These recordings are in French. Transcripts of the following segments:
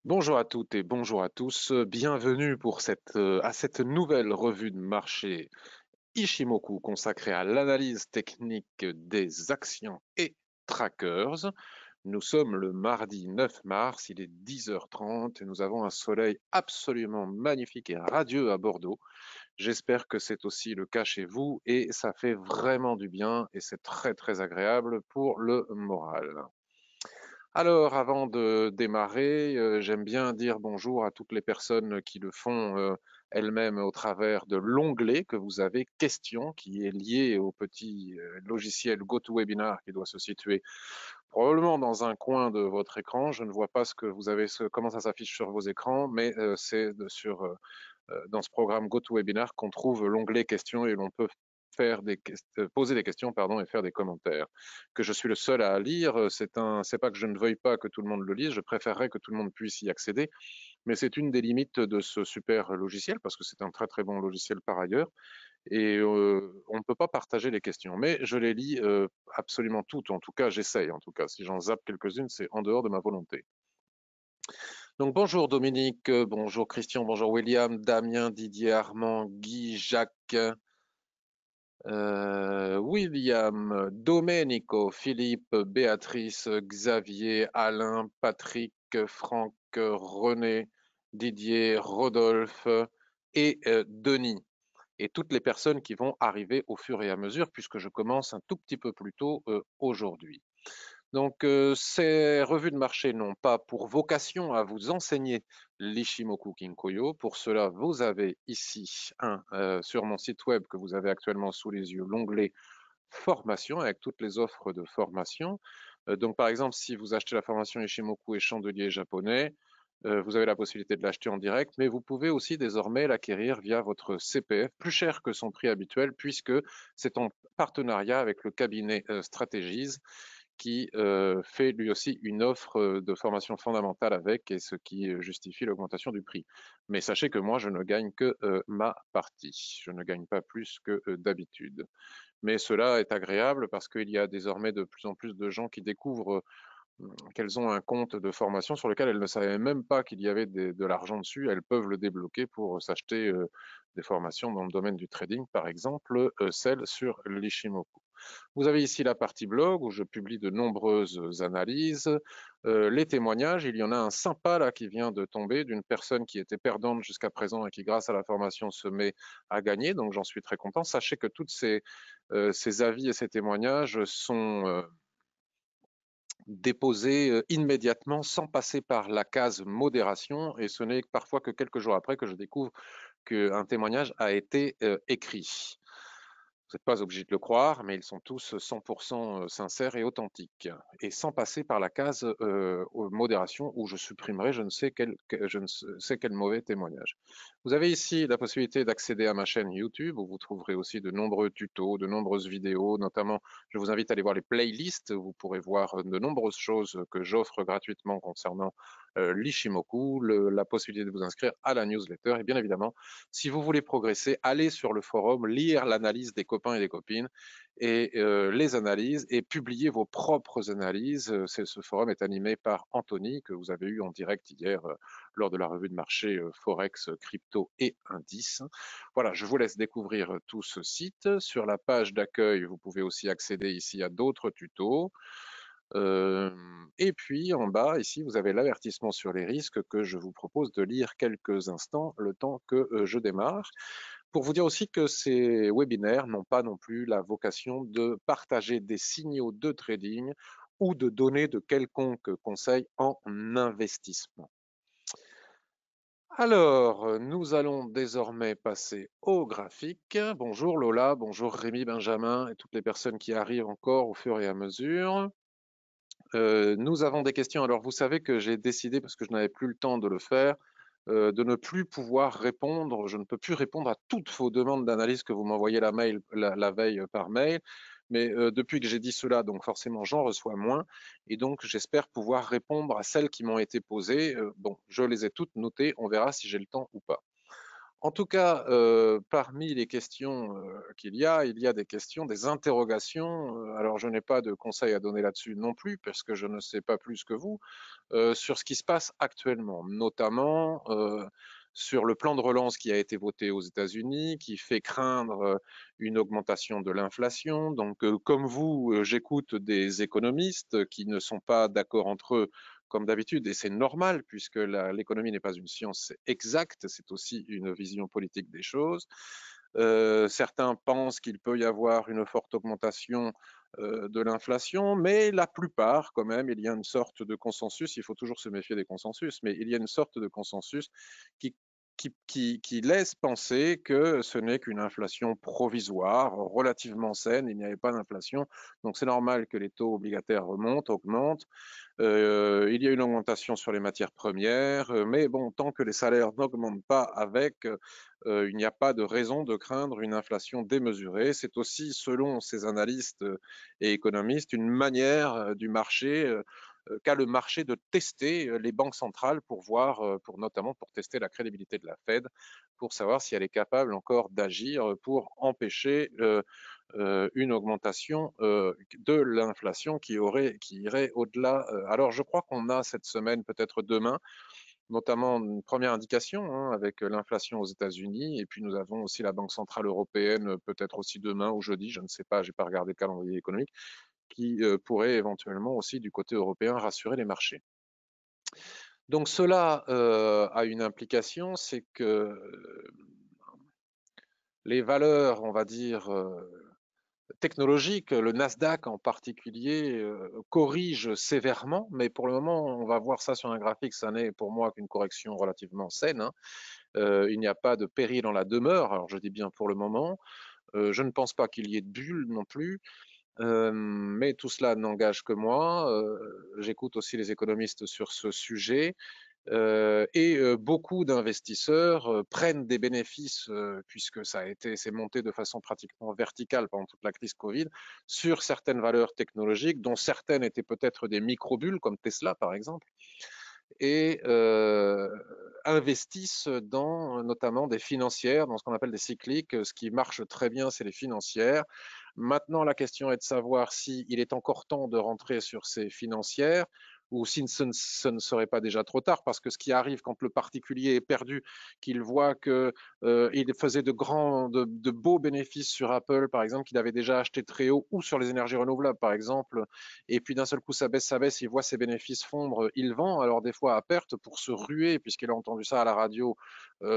Bonjour à toutes et bonjour à tous. Bienvenue pour à cette nouvelle revue de marché Ishimoku consacrée à l'analyse technique des actions et trackers. Nous sommes le mardi 9 mars, il est 10h30 et nous avons un soleil absolument magnifique et radieux à Bordeaux. J'espère que c'est aussi le cas chez vous et ça fait vraiment du bien et c'est très très agréable pour le moral. Alors, avant de démarrer, j'aime bien dire bonjour à toutes les personnes qui le font elles-mêmes au travers de l'onglet que vous avez questions, qui est lié au petit logiciel GoToWebinar qui doit se situer probablement dans un coin de votre écran. Je ne vois pas comment ça s'affiche sur vos écrans, mais dans ce programme GoToWebinar qu'on trouve l'onglet questions et l'on peut poser des questions pardon, et faire des commentaires. Que je suis le seul à lire, c'est pas que je ne veuille pas que tout le monde le lise, je préférerais que tout le monde puisse y accéder, mais c'est une des limites de ce super logiciel parce que c'est un très très bon logiciel par ailleurs et on ne peut pas partager les questions. Mais je les lis absolument toutes, en tout cas j'essaye, en tout cas si j'en zappe quelques-unes, c'est en dehors de ma volonté. Donc bonjour Dominique, bonjour Christian, bonjour William, Damien, Didier, Armand, Guy, Jacques, William, Domenico, Philippe, Béatrice, Xavier, Alain, Patrick, Franck, René, Didier, Rodolphe et Denis. Et toutes les personnes qui vont arriver au fur et à mesure, puisque je commence un tout petit peu plus tôt aujourd'hui. Donc, ces revues de marché n'ont pas pour vocation à vous enseigner l'Ishimoku Kinkoyo. Pour cela, vous avez ici sur mon site web que vous avez actuellement sous les yeux, l'onglet formation avec toutes les offres de formation. Donc, par exemple, si vous achetez la formation Ishimoku et chandelier japonais, vous avez la possibilité de l'acheter en direct, mais vous pouvez aussi désormais l'acquérir via votre CPF, plus cher que son prix habituel, puisque c'est en partenariat avec le cabinet Strategies qui fait lui aussi une offre de formation fondamentale avec, et ce qui justifie l'augmentation du prix. Mais sachez que moi, je ne gagne que ma partie. Je ne gagne pas plus que d'habitude. Mais cela est agréable parce qu'il y a désormais de plus en plus de gens qui découvrent qu'elles ont un compte de formation sur lequel elles ne savaient même pas qu'il y avait de l'argent dessus. Elles peuvent le débloquer pour s'acheter des formations dans le domaine du trading, par exemple celle sur l'Ishimoku. Vous avez ici la partie blog où je publie de nombreuses analyses. Les témoignages, il y en a un sympa là qui vient de tomber d'une personne qui était perdante jusqu'à présent et qui grâce à la formation se met à gagner, donc j'en suis très content. Sachez que tous ces avis et ces témoignages sont déposés immédiatement sans passer par la case modération et ce n'est parfois que quelques jours après que je découvre qu'un témoignage a été écrit. Vous n'êtes pas obligé de le croire, mais ils sont tous 100% sincères et authentiques, et sans passer par la case modération où je supprimerai je ne sais quel mauvais témoignage. Vous avez ici la possibilité d'accéder à ma chaîne YouTube où vous trouverez aussi de nombreux tutos, de nombreuses vidéos, notamment je vous invite à aller voir les playlists, où vous pourrez voir de nombreuses choses que j'offre gratuitement concernant l'Ishimoku, la possibilité de vous inscrire à la newsletter et bien évidemment, si vous voulez progresser, allez sur le forum, lire l'analyse des copains et des copines et les analyses et publier vos propres analyses. Ce forum est animé par Anthony, que vous avez eu en direct hier lors de la revue de marché Forex, Crypto et Indices. Voilà, je vous laisse découvrir tout ce site. Sur la page d'accueil, vous pouvez aussi accéder ici à d'autres tutos. Et puis en bas, ici, vous avez l'avertissement sur les risques que je vous propose de lire quelques instants, le temps que je démarre. Pour vous dire aussi que ces webinaires n'ont pas non plus la vocation de partager des signaux de trading ou de donner de quelconques conseils en investissement. Alors, nous allons désormais passer au graphique. Bonjour Lola, bonjour Rémi, Benjamin et toutes les personnes qui arrivent encore au fur et à mesure. Nous avons des questions. Alors, vous savez que j'ai décidé, parce que je n'avais plus le temps de le faire, de ne plus pouvoir répondre. Je ne peux plus répondre à toutes vos demandes d'analyse que vous m'envoyez la veille par mail. Mais depuis que j'ai dit cela, donc forcément, j'en reçois moins. Et donc, j'espère pouvoir répondre à celles qui m'ont été posées. Bon, je les ai toutes notées. On verra si j'ai le temps ou pas. En tout cas, parmi les questions il y a des questions, des interrogations. Alors, je n'ai pas de conseils à donner là-dessus non plus, parce que je ne sais pas plus que vous, sur ce qui se passe actuellement, notamment sur le plan de relance qui a été voté aux États-Unis, qui fait craindre une augmentation de l'inflation. Donc, comme vous, j'écoute des économistes qui ne sont pas d'accord entre eux comme d'habitude, et c'est normal puisque l'économie n'est pas une science exacte, c'est aussi une vision politique des choses. Certains pensent qu'il peut y avoir une forte augmentation de l'inflation, mais la plupart, quand même, il y a une sorte de consensus, il faut toujours se méfier des consensus, mais il y a une sorte de consensus qui, qui laisse penser que ce n'est qu'une inflation provisoire, relativement saine, il n'y avait pas d'inflation, donc c'est normal que les taux obligataires remontent, augmentent. Il y a une augmentation sur les matières premières, mais bon, tant que les salaires n'augmentent pas avec, il n'y a pas de raison de craindre une inflation démesurée. C'est aussi, selon ces analystes et économistes, une manière du marché qu'a le marché de tester les banques centrales pour voir, pour notamment pour tester la crédibilité de la Fed, pour savoir si elle est capable encore d'agir pour empêcher une augmentation de l'inflation qui irait au-delà. Alors je crois qu'on a cette semaine, peut-être demain, notamment une première indication hein, avec l'inflation aux États-Unis, et puis nous avons aussi la Banque centrale européenne, peut-être aussi demain ou jeudi, je ne sais pas, j'ai pas regardé le calendrier économique, qui pourrait éventuellement aussi du côté européen rassurer les marchés. Donc cela a une implication, c'est que les valeurs, on va dire, technologiques, le Nasdaq en particulier, corrige sévèrement, mais pour le moment, on va voir ça sur un graphique, ça n'est pour moi qu'une correction relativement saine. Hein. Il n'y a pas de péril dans la demeure, alors je dis bien pour le moment. Je ne pense pas qu'il y ait de bulle non plus, mais tout cela n'engage que moi. J'écoute aussi les économistes sur ce sujet. Beaucoup d'investisseurs prennent des bénéfices, puisque c'est monté de façon pratiquement verticale pendant toute la crise Covid, sur certaines valeurs technologiques, dont certaines étaient peut-être des micro-bulles, comme Tesla par exemple, et investissent dans notamment des financières, dans ce qu'on appelle des cycliques. Ce qui marche très bien, c'est les financières. Maintenant, la question est de savoir s'il est encore temps de rentrer sur ces financières ou si ce ne serait pas déjà trop tard, parce que ce qui arrive quand le particulier est perdu, qu'il voit qu'il faisait de beaux bénéfices sur Apple, par exemple, qu'il avait déjà acheté très haut, ou sur les énergies renouvelables, par exemple, et puis d'un seul coup ça baisse, il voit ses bénéfices fondre, il vend, alors des fois à perte pour se ruer, puisqu'il a entendu ça à la radio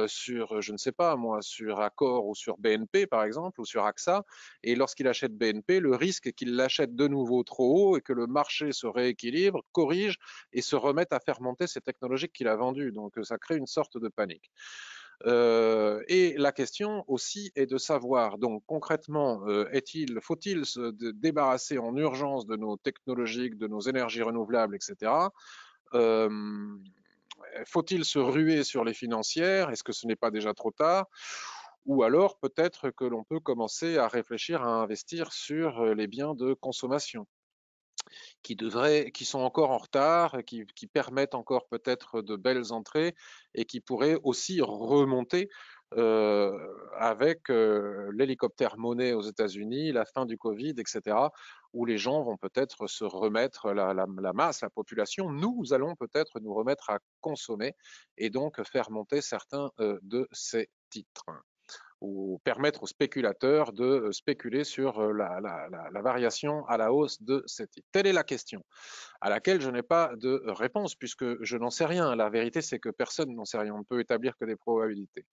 sur, je ne sais pas moi, sur Accor ou sur BNP par exemple, ou sur AXA, et lorsqu'il achète BNP, le risque est qu'il l'achète de nouveau trop haut et que le marché se rééquilibre, corrige et se remette à faire monter ces technologies qu'il a vendues. Donc ça crée une sorte de panique. Et la question aussi est de savoir, donc concrètement, faut-il se débarrasser en urgence de nos technologies, de nos énergies renouvelables, etc. Euh, Faut-il se ruer sur les financières? Est-ce que ce n'est pas déjà trop tard? Ou alors peut-être que l'on peut commencer à réfléchir à investir sur les biens de consommation qui sont encore en retard, qui permettent encore peut-être de belles entrées et qui pourraient aussi remonter euh, avec l'hélicoptère monnaie aux États-Unis, la fin du Covid, etc., où les gens vont peut-être se remettre, la masse, la population, nous allons peut-être nous remettre à consommer et donc faire monter certains de ces titres ou permettre aux spéculateurs de spéculer sur la variation à la hausse de ces titres. Telle est la question à laquelle je n'ai pas de réponse puisque je n'en sais rien. La vérité, c'est que personne n'en sait rien. On ne peut établir que des probabilités.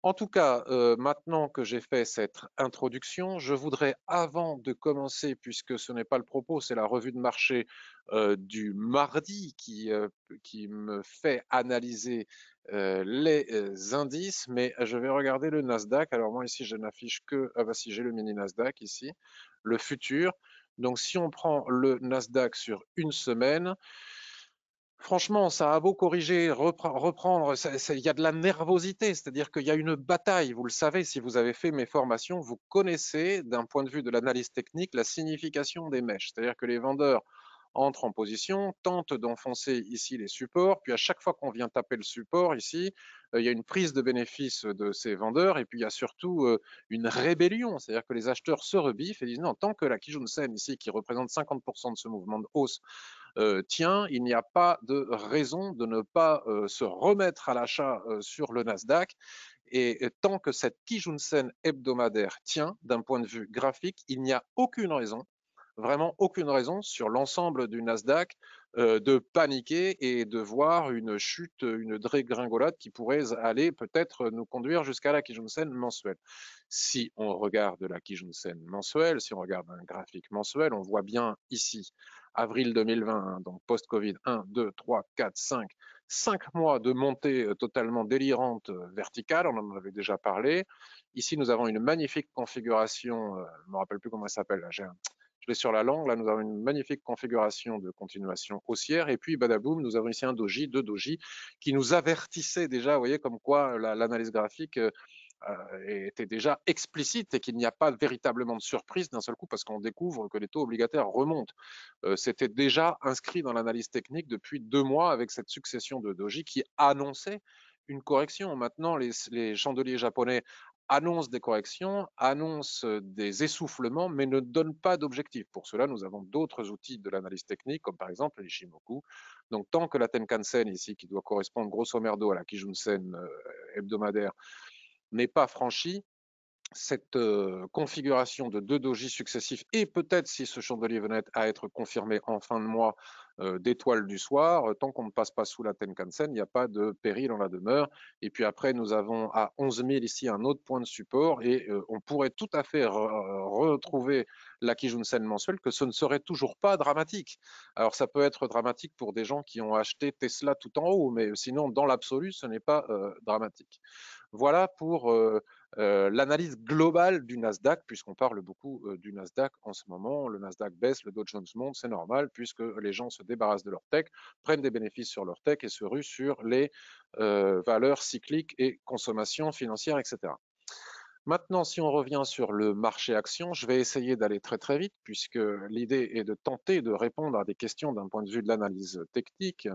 En tout cas, maintenant que j'ai fait cette introduction, je voudrais, avant de commencer, puisque ce n'est pas le propos, c'est la revue de marché du mardi qui me fait analyser les indices, mais je vais regarder le Nasdaq. Alors moi ici, je n'affiche que, ah bah si j'ai le mini Nasdaq ici, le futur. Donc si on prend le Nasdaq sur une semaine, franchement, ça a beau corriger, reprendre, il y a de la nervosité, c'est-à-dire qu'il y a une bataille. Vous le savez, si vous avez fait mes formations, vous connaissez d'un point de vue de l'analyse technique la signification des mèches. C'est-à-dire que les vendeurs entre en position, tente d'enfoncer ici les supports, puis à chaque fois qu'on vient taper le support ici, il y a une prise de bénéfice de ces vendeurs, et puis il y a surtout une rébellion, c'est-à-dire que les acheteurs se rebiffent et disent non, tant que la Kijun-sen ici, qui représente 50% de ce mouvement de hausse, tient, il n'y a pas de raison de ne pas se remettre à l'achat sur le Nasdaq. Et tant que cette Kijun-sen hebdomadaire tient, d'un point de vue graphique, il n'y a aucune raison, vraiment aucune raison sur l'ensemble du Nasdaq de paniquer et de voir une chute, une dégringolade qui pourrait aller peut-être nous conduire jusqu'à la Kijun-sen mensuelle. Si on regarde la Kijun-sen mensuelle, si on regarde un graphique mensuel, on voit bien ici, avril 2020, hein, donc post-Covid, 1, 2, 3, 4, 5 mois de montée totalement délirante verticale, on en avait déjà parlé. Ici, nous avons une magnifique configuration, je ne me rappelle plus comment elle s'appelle, je l'ai sur la langue, là nous avons une magnifique configuration de continuation haussière, et puis badaboum, nous avons ici un doji, deux doji, qui nous avertissaient déjà, vous voyez, comme quoi l'analyse graphique était déjà explicite et qu'il n'y a pas véritablement de surprise d'un seul coup parce qu'on découvre que les taux obligataires remontent. C'était déjà inscrit dans l'analyse technique depuis 2 mois avec cette succession de doji qui annonçait une correction. Maintenant, les chandeliers japonais annoncent des corrections, annoncent des essoufflements, mais ne donnent pas d'objectif. Pour cela, nous avons d'autres outils de l'analyse technique, comme par exemple les Shimoku. Donc, tant que la Tenkan-sen ici, qui doit correspondre grosso merdo à la Kijun-sen hebdomadaire, n'est pas franchie, cette configuration de 2 dojis successifs, et peut-être si ce chandelier venait à être confirmé en fin de mois d'étoiles du soir, tant qu'on ne passe pas sous la Tenkan-sen, il n'y a pas de péril en la demeure. Et puis après, nous avons à 11 000 ici un autre point de support, et on pourrait tout à fait retrouver la Kijun-sen mensuelle, que ce ne serait toujours pas dramatique. Alors ça peut être dramatique pour des gens qui ont acheté Tesla tout en haut, mais sinon, dans l'absolu, ce n'est pas dramatique. Voilà pour l'analyse globale du Nasdaq, puisqu'on parle beaucoup du Nasdaq en ce moment. Le Nasdaq baisse, le Dow Jones monte, c'est normal, puisque les gens se débarrassent de leur tech, prennent des bénéfices sur leur tech et se ruent sur les valeurs cycliques et consommation financière, etc. Maintenant, si on revient sur le marché action, je vais essayer d'aller très très vite puisque l'idée est de tenter de répondre à des questions d'un point de vue de l'analyse technique.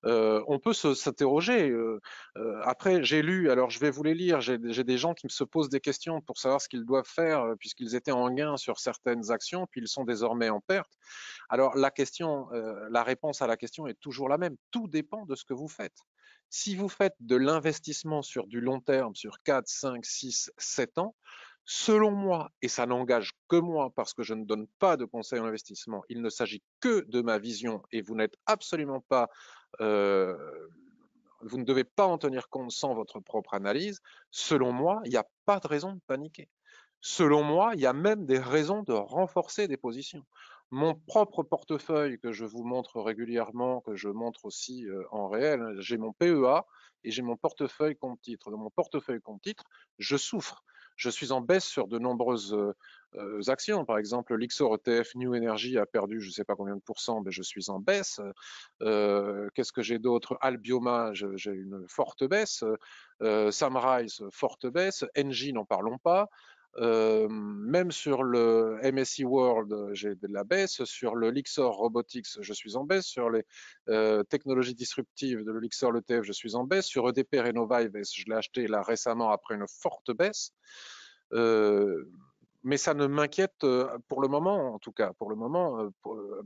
On peut s'interroger. Après, j'ai lu, alors je vais vous les lire, j'ai des gens qui me se posent des questions pour savoir ce qu'ils doivent faire puisqu'ils étaient en gain sur certaines actions, puis ils sont désormais en perte. Alors la question, la réponse à la question est toujours la même. Tout dépend de ce que vous faites. Si vous faites de l'investissement sur du long terme, sur 4, 5, 6, 7 ans, selon moi, et ça n'engage que moi parce que je ne donne pas de conseils en investissement, il ne s'agit que de ma vision et vous n'êtes absolument pas, euh, vous ne devez pas en tenir compte sans votre propre analyse. Selon moi, il n'y a pas de raison de paniquer. Selon moi, il y a même des raisons de renforcer des positions. Mon propre portefeuille que je vous montre régulièrement, que je montre aussi en réel, j'ai mon PEA et j'ai mon portefeuille compte titre. Dans mon portefeuille compte titre, je souffre. Je suis en baisse sur de nombreuses actions. Par exemple, l'Ixor ETF New Energy a perdu je ne sais pas combien de pourcents, mais je suis en baisse. Qu'est-ce que j'ai d'autre? Albioma, j'ai une forte baisse. Samrise, forte baisse. Engie, n'en parlons pas. Même sur le MSI World, j'ai de la baisse. Sur le Lixor Robotics, je suis en baisse. Sur les technologies disruptives de l'Elixor LETF, je suis en baisse. Sur EDP Renovive, je l'ai acheté là récemment après une forte baisse. Mais ça ne m'inquiète pour le moment, en tout cas, pour le moment,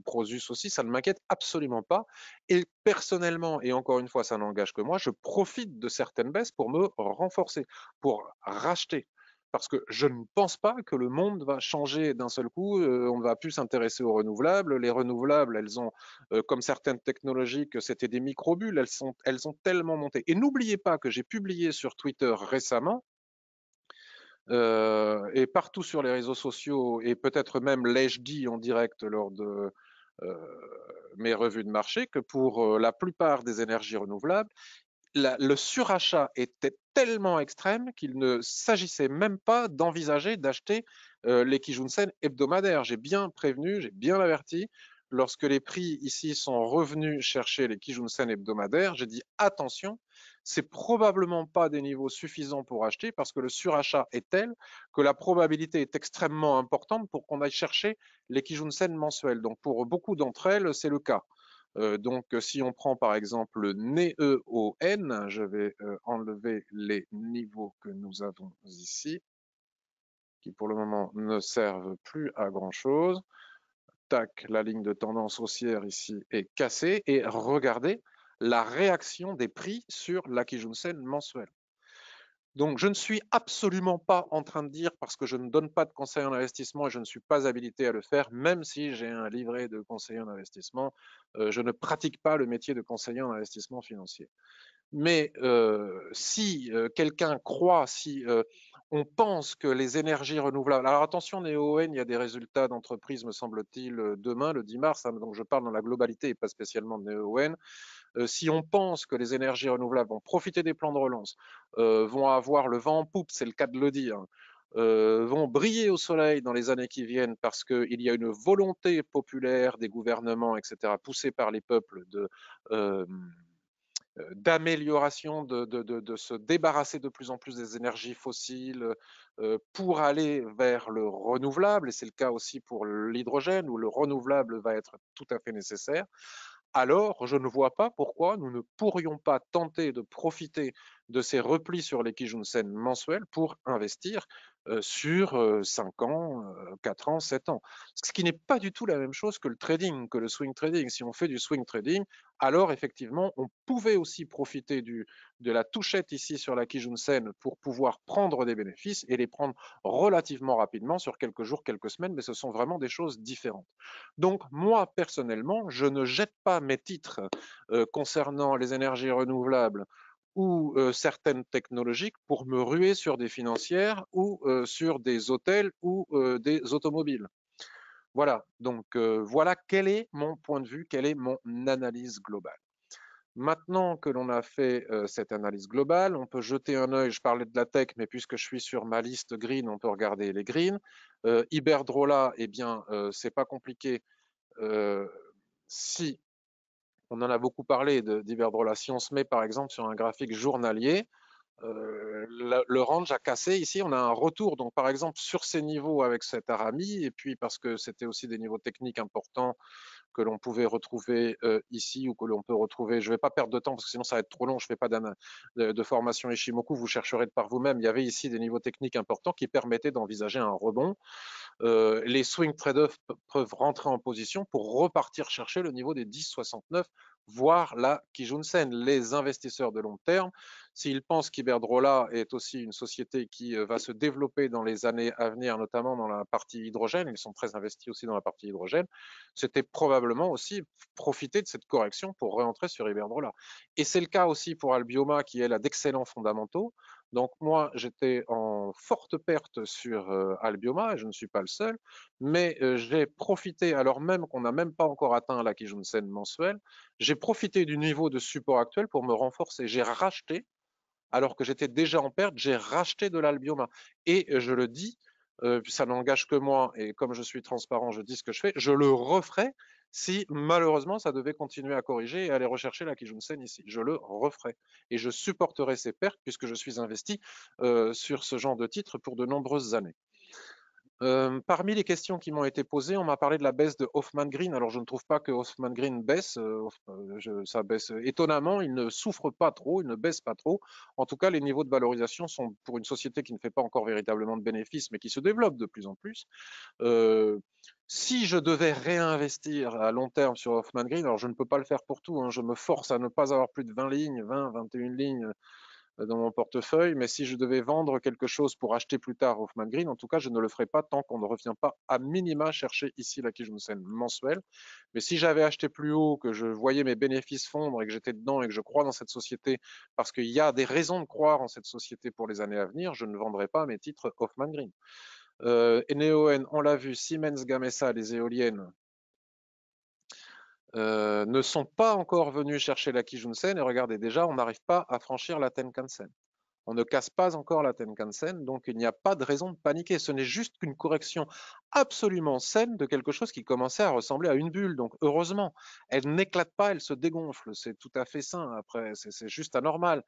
Prosus aussi, ça ne m'inquiète absolument pas. Et personnellement, et encore une fois, ça n'engage que moi, je profite de certaines baisses pour me renforcer, pour racheter. Parce que je ne pense pas que le monde va changer d'un seul coup. On ne va plus s'intéresser aux renouvelables. Les renouvelables, elles ont, comme certaines technologies, que c'était des microbules, elles ont tellement monté. Et n'oubliez pas que j'ai publié sur Twitter récemment et partout sur les réseaux sociaux, et peut-être même l'ai-je dit en direct lors de euh, mes revues de marché, que pour la plupart des énergies renouvelables, le surachat était tellement extrême qu'il ne s'agissait même pas d'envisager d'acheter les Kijun-sen hebdomadaires. J'ai bien prévenu, j'ai bien averti. lorsque les prix ici sont revenus chercher les Kijun-sen hebdomadaires, j'ai dit attention, c'est probablement pas des niveaux suffisants pour acheter parce que le surachat est tel que la probabilité est extrêmement importante pour qu'on aille chercher les Kijun-sen mensuels. Donc pour beaucoup d'entre elles, c'est le cas. Donc si on prend par exemple le NEON, je vais enlever les niveaux que nous avons ici, qui pour le moment ne servent plus à grand chose. Tac, la ligne de tendance haussière ici est cassée et regardez la réaction des prix sur la Kijun-sen mensuelle. Donc, je ne suis absolument pas en train de dire, parce que je ne donne pas de conseils en investissement et je ne suis pas habilité à le faire, même si j'ai un livret de conseiller en investissement, je ne pratique pas le métier de conseiller en investissement financier. Mais si quelqu'un croit, si on pense que les énergies renouvelables. Alors attention, NEON, il y a des résultats d'entreprise, me semble-t-il, demain, le 10 mars, hein, donc je parle dans la globalité et pas spécialement de NEON. Si on pense que les énergies renouvelables vont profiter des plans de relance, vont avoir le vent en poupe, c'est le cas de le dire, vont briller au soleil dans les années qui viennent parce qu'il y a une volonté populaire des gouvernements, etc., poussée par les peuples d'amélioration, de se débarrasser de plus en plus des énergies fossiles pour aller vers le renouvelable, et c'est le cas aussi pour l'hydrogène, où le renouvelable va être tout à fait nécessaire, alors je ne vois pas pourquoi nous ne pourrions pas tenter de profiter de ces replis sur les Kijun-sen mensuels pour investir sur 5 ans, 4 ans, 7 ans. Ce qui n'est pas du tout la même chose que le trading, que le swing trading. Si on fait du swing trading, alors effectivement, on pouvait aussi profiter de la touchette ici sur la Kijun-sen pour pouvoir prendre des bénéfices et les prendre relativement rapidement sur quelques jours, quelques semaines, mais ce sont vraiment des choses différentes. Donc moi, personnellement, je ne jette pas mes titres concernant les énergies renouvelables ou certaines technologiques pour me ruer sur des financières ou sur des hôtels ou des automobiles. Voilà, donc voilà quel est mon point de vue, quelle est mon analyse globale. Maintenant que l'on a fait cette analyse globale, on peut jeter un œil, je parlais de la tech, mais puisque je suis sur ma liste green, on peut regarder les greens. Iberdrola, eh bien, c'est pas compliqué. Si on en a beaucoup parlé d'Iberdrola, si on se met par exemple sur un graphique journalier, le range a cassé. Ici, on a un retour. Donc, par exemple, sur ces niveaux avec cet Arami, et puis parce que c'était aussi des niveaux techniques importants que l'on pouvait retrouver ici ou que l'on peut retrouver. Je ne vais pas perdre de temps parce que sinon ça va être trop long. Je ne fais pas de formation Ishimoku. Vous chercherez de par vous-même. Il y avait ici des niveaux techniques importants qui permettaient d'envisager un rebond. Les swing traders peuvent rentrer en position pour repartir chercher le niveau des 10,69, voire la Kijun-sen. Les investisseurs de long terme, s'ils pensent qu'Iberdrola est aussi une société qui va se développer dans les années à venir, notamment dans la partie hydrogène, ils sont très investis aussi dans la partie hydrogène, c'était probablement aussi profiter de cette correction pour rentrer sur Iberdrola. Et c'est le cas aussi pour Albioma, qui elle a d'excellents fondamentaux. Donc moi, j'étais en forte perte sur Albioma, et je ne suis pas le seul, mais j'ai profité, alors même qu'on n'a même pas encore atteint la Kijun-sen mensuelle, j'ai profité du niveau de support actuel pour me renforcer. J'ai racheté, alors que j'étais déjà en perte, j'ai racheté de l'Albioma. Et je le dis, ça n'engage que moi, et comme je suis transparent, je dis ce que je fais, je le referai si malheureusement ça devait continuer à corriger et aller rechercher la Kijun-sen ici. Je le referai. Et je supporterai ces pertes puisque je suis investi sur ce genre de titre pour de nombreuses années. Parmi les questions qui m'ont été posées, on m'a parlé de la baisse de Hoffman Green. Alors, je ne trouve pas que Hoffman Green baisse. Ça baisse étonnamment. Il ne souffre pas trop, il ne baisse pas trop. En tout cas, les niveaux de valorisation sont pour une société qui ne fait pas encore véritablement de bénéfices, mais qui se développe de plus en plus. Si je devais réinvestir à long terme sur Hoffman Green, alors je ne peux pas le faire pour tout, hein, je me force à ne pas avoir plus de 20 lignes, 20, 21 lignes dans mon portefeuille, mais si je devais vendre quelque chose pour acheter plus tard Hoffman Green, en tout cas, je ne le ferai pas tant qu'on ne revient pas à minima chercher ici la Kijun-sen mensuelle. Mais si j'avais acheté plus haut, que je voyais mes bénéfices fondre et que j'étais dedans et que je crois dans cette société, parce qu'il y a des raisons de croire en cette société pour les années à venir, je ne vendrai pas mes titres Hoffman Green. Neoen, on l'a vu, Siemens Gamesa, les éoliennes, ne sont pas encore venus chercher la Kijun-sen et regardez déjà, on n'arrive pas à franchir la Tenkan-sen. On ne casse pas encore la Tenkan-sen, donc il n'y a pas de raison de paniquer. Ce n'est juste qu'une correction absolument saine de quelque chose qui commençait à ressembler à une bulle. Donc heureusement, elle n'éclate pas, elle se dégonfle. C'est tout à fait sain. Après, c'est juste anormal.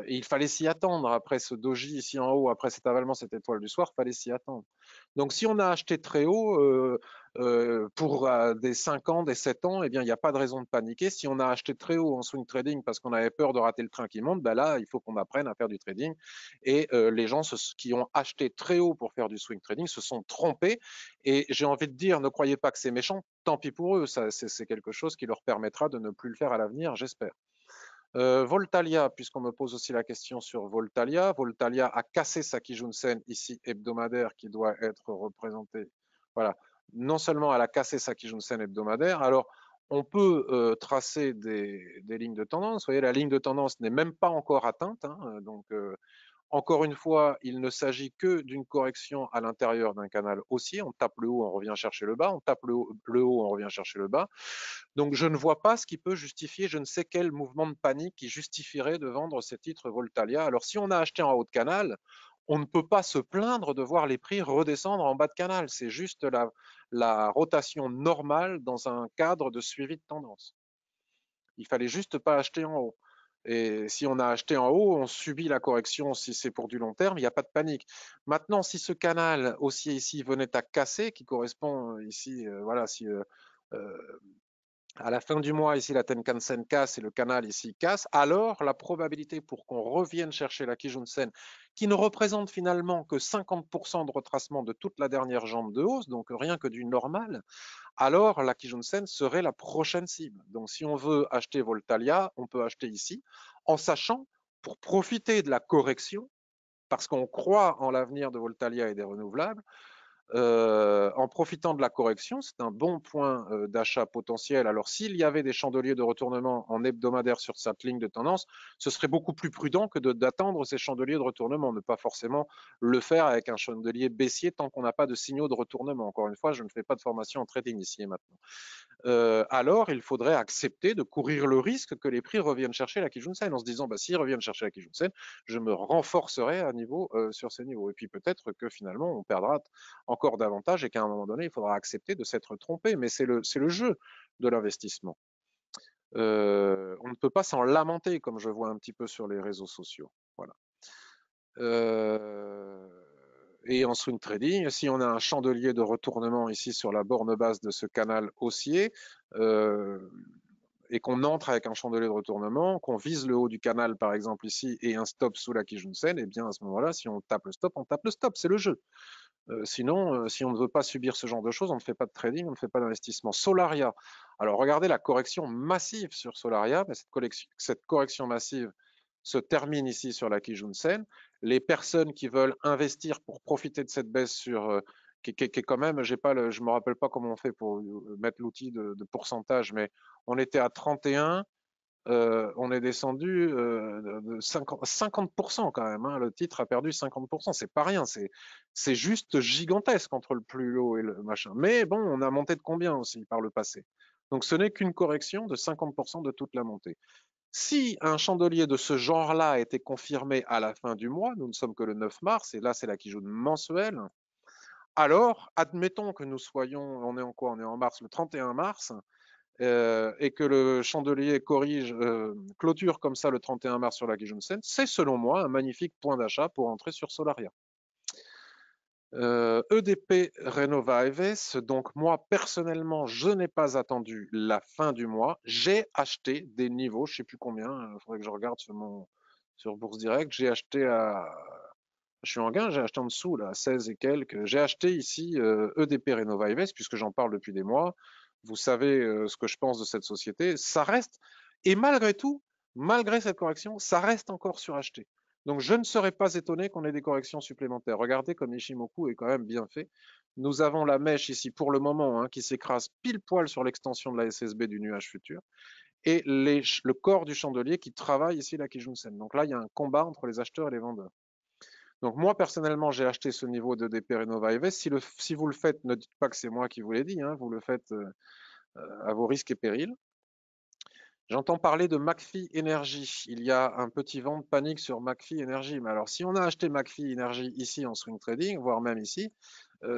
Et il fallait s'y attendre. Après ce doji ici en haut, après cet avalement, cette étoile du soir, il fallait s'y attendre. Donc si on a acheté très haut pour des 5 ans, des 7 ans, eh bien, il n'y a pas de raison de paniquer. Si on a acheté très haut en swing trading parce qu'on avait peur de rater le train qui monte, ben là, il faut qu'on apprenne à faire du trading. Et les gens qui ont acheté très haut pour faire du swing trading se sont trompés. Et j'ai envie de dire, ne croyez pas que c'est méchant, tant pis pour eux. C'est quelque chose qui leur permettra de ne plus le faire à l'avenir, j'espère. Voltalia, puisqu'on me pose aussi la question sur Voltalia, Voltalia a cassé sa Kijun-sen ici hebdomadaire qui doit être représentée. Voilà. Non seulement elle a cassé sa Kijun-sen hebdomadaire, alors on peut tracer des lignes de tendance. Vous voyez, la ligne de tendance n'est même pas encore atteinte, hein, donc encore une fois, il ne s'agit que d'une correction à l'intérieur d'un canal haussier. On tape le haut, on revient chercher le bas. On tape le haut, on revient chercher le bas. Donc je ne vois pas ce qui peut justifier je ne sais quel mouvement de panique qui justifierait de vendre ces titres Voltalia. Alors si on a acheté en haut de canal, on ne peut pas se plaindre de voir les prix redescendre en bas de canal. C'est juste la rotation normale dans un cadre de suivi de tendance. Il fallait juste pas acheter en haut. Et si on a acheté en haut, on subit la correction si c'est pour du long terme, il n'y a pas de panique. Maintenant, si ce canal haussier ici venait à casser, qui correspond ici, voilà, si à la fin du mois, ici, la Tenkan-sen casse et le canal ici casse, alors la probabilité pour qu'on revienne chercher la Kijun-sen, qui ne représente finalement que 50% de retracement de toute la dernière jambe de hausse, donc rien que du normal, alors la Kijun-sen serait la prochaine cible. Donc si on veut acheter Voltalia, on peut acheter ici, en sachant, pour profiter de la correction, parce qu'on croit en l'avenir de Voltalia et des renouvelables, en profitant de la correction, c'est un bon point d'achat potentiel. Alors, s'il y avait des chandeliers de retournement en hebdomadaire sur cette ligne de tendance, ce serait beaucoup plus prudent que d'attendre ces chandeliers de retournement, ne pas forcément le faire avec un chandelier baissier tant qu'on n'a pas de signaux de retournement. Encore une fois, je ne fais pas de formation en trading ici et maintenant. Alors il faudrait accepter de courir le risque que les prix reviennent chercher la Kijun-sen en se disant bah, s'ils reviennent chercher la Kijun-sen, je me renforcerai à niveau sur ces niveaux. Et puis peut-être que finalement on perdra encore davantage et qu'à un moment donné il faudra accepter de s'être trompé. Mais c'est le jeu de l'investissement. On ne peut pas s'en lamenter comme je vois un petit peu sur les réseaux sociaux. Voilà. Et en swing trading, si on a un chandelier de retournement ici sur la borne basse de ce canal haussier, et qu'on entre avec un chandelier de retournement, qu'on vise le haut du canal par exemple ici et un stop sous la Kijun-sen, et bien à ce moment-là, si on tape le stop, on tape le stop, c'est le jeu. Sinon, si on ne veut pas subir ce genre de choses, on ne fait pas de trading, on ne fait pas d'investissement. Solaria. Alors regardez la correction massive sur Solaria, mais cette correction massive se termine ici sur la Kijun-sen. Les personnes qui veulent investir pour profiter de cette baisse qui est quand même, je ne me rappelle pas comment on fait pour mettre l'outil de pourcentage, mais on était à 31, on est descendu de 50% quand même. Hein, le titre a perdu 50%. C'est pas rien. C'est juste gigantesque entre le plus haut et le machin. Mais bon, on a monté de combien aussi par le passé. Donc ce n'est qu'une correction de 50% de toute la montée. Si un chandelier de ce genre-là a été confirmé à la fin du mois, nous ne sommes que le 9 mars, et là c'est la qui joue mensuelle, alors admettons que nous soyons, on est en quoi? On est en mars, le 31 mars, et que le chandelier clôture comme ça le 31 mars sur la Kijun-sen, c'est selon moi un magnifique point d'achat pour entrer sur Solaria. EDP Renovables, donc moi personnellement, je n'ai pas attendu la fin du mois. J'ai acheté des niveaux, je ne sais plus combien, il faudrait que je regarde sur Bourse Direct. J'ai acheté je suis en gain, j'ai acheté en dessous, là, 16 et quelques. J'ai acheté ici EDP Renovables, puisque j'en parle depuis des mois. Vous savez ce que je pense de cette société. Ça reste, et malgré tout, malgré cette correction, ça reste encore suracheté. Donc je ne serais pas étonné qu'on ait des corrections supplémentaires. Regardez comme Ishimoku est quand même bien fait. Nous avons la mèche ici pour le moment hein, qui s'écrase pile poil sur l'extension de la SSB du nuage futur et le corps du chandelier qui travaille ici la Kijun-sen. Donc là, il y a un combat entre les acheteurs et les vendeurs. Donc moi, personnellement, j'ai acheté ce niveau de DP Renova si vous le faites, ne dites pas que c'est moi qui vous l'ai dit, hein, vous le faites à vos risques et périls. J'entends parler de McPhee Energy. Il y a un petit vent de panique sur McPhee Energy. Mais alors, si on a acheté McPhee Energy ici en swing trading, voire même ici,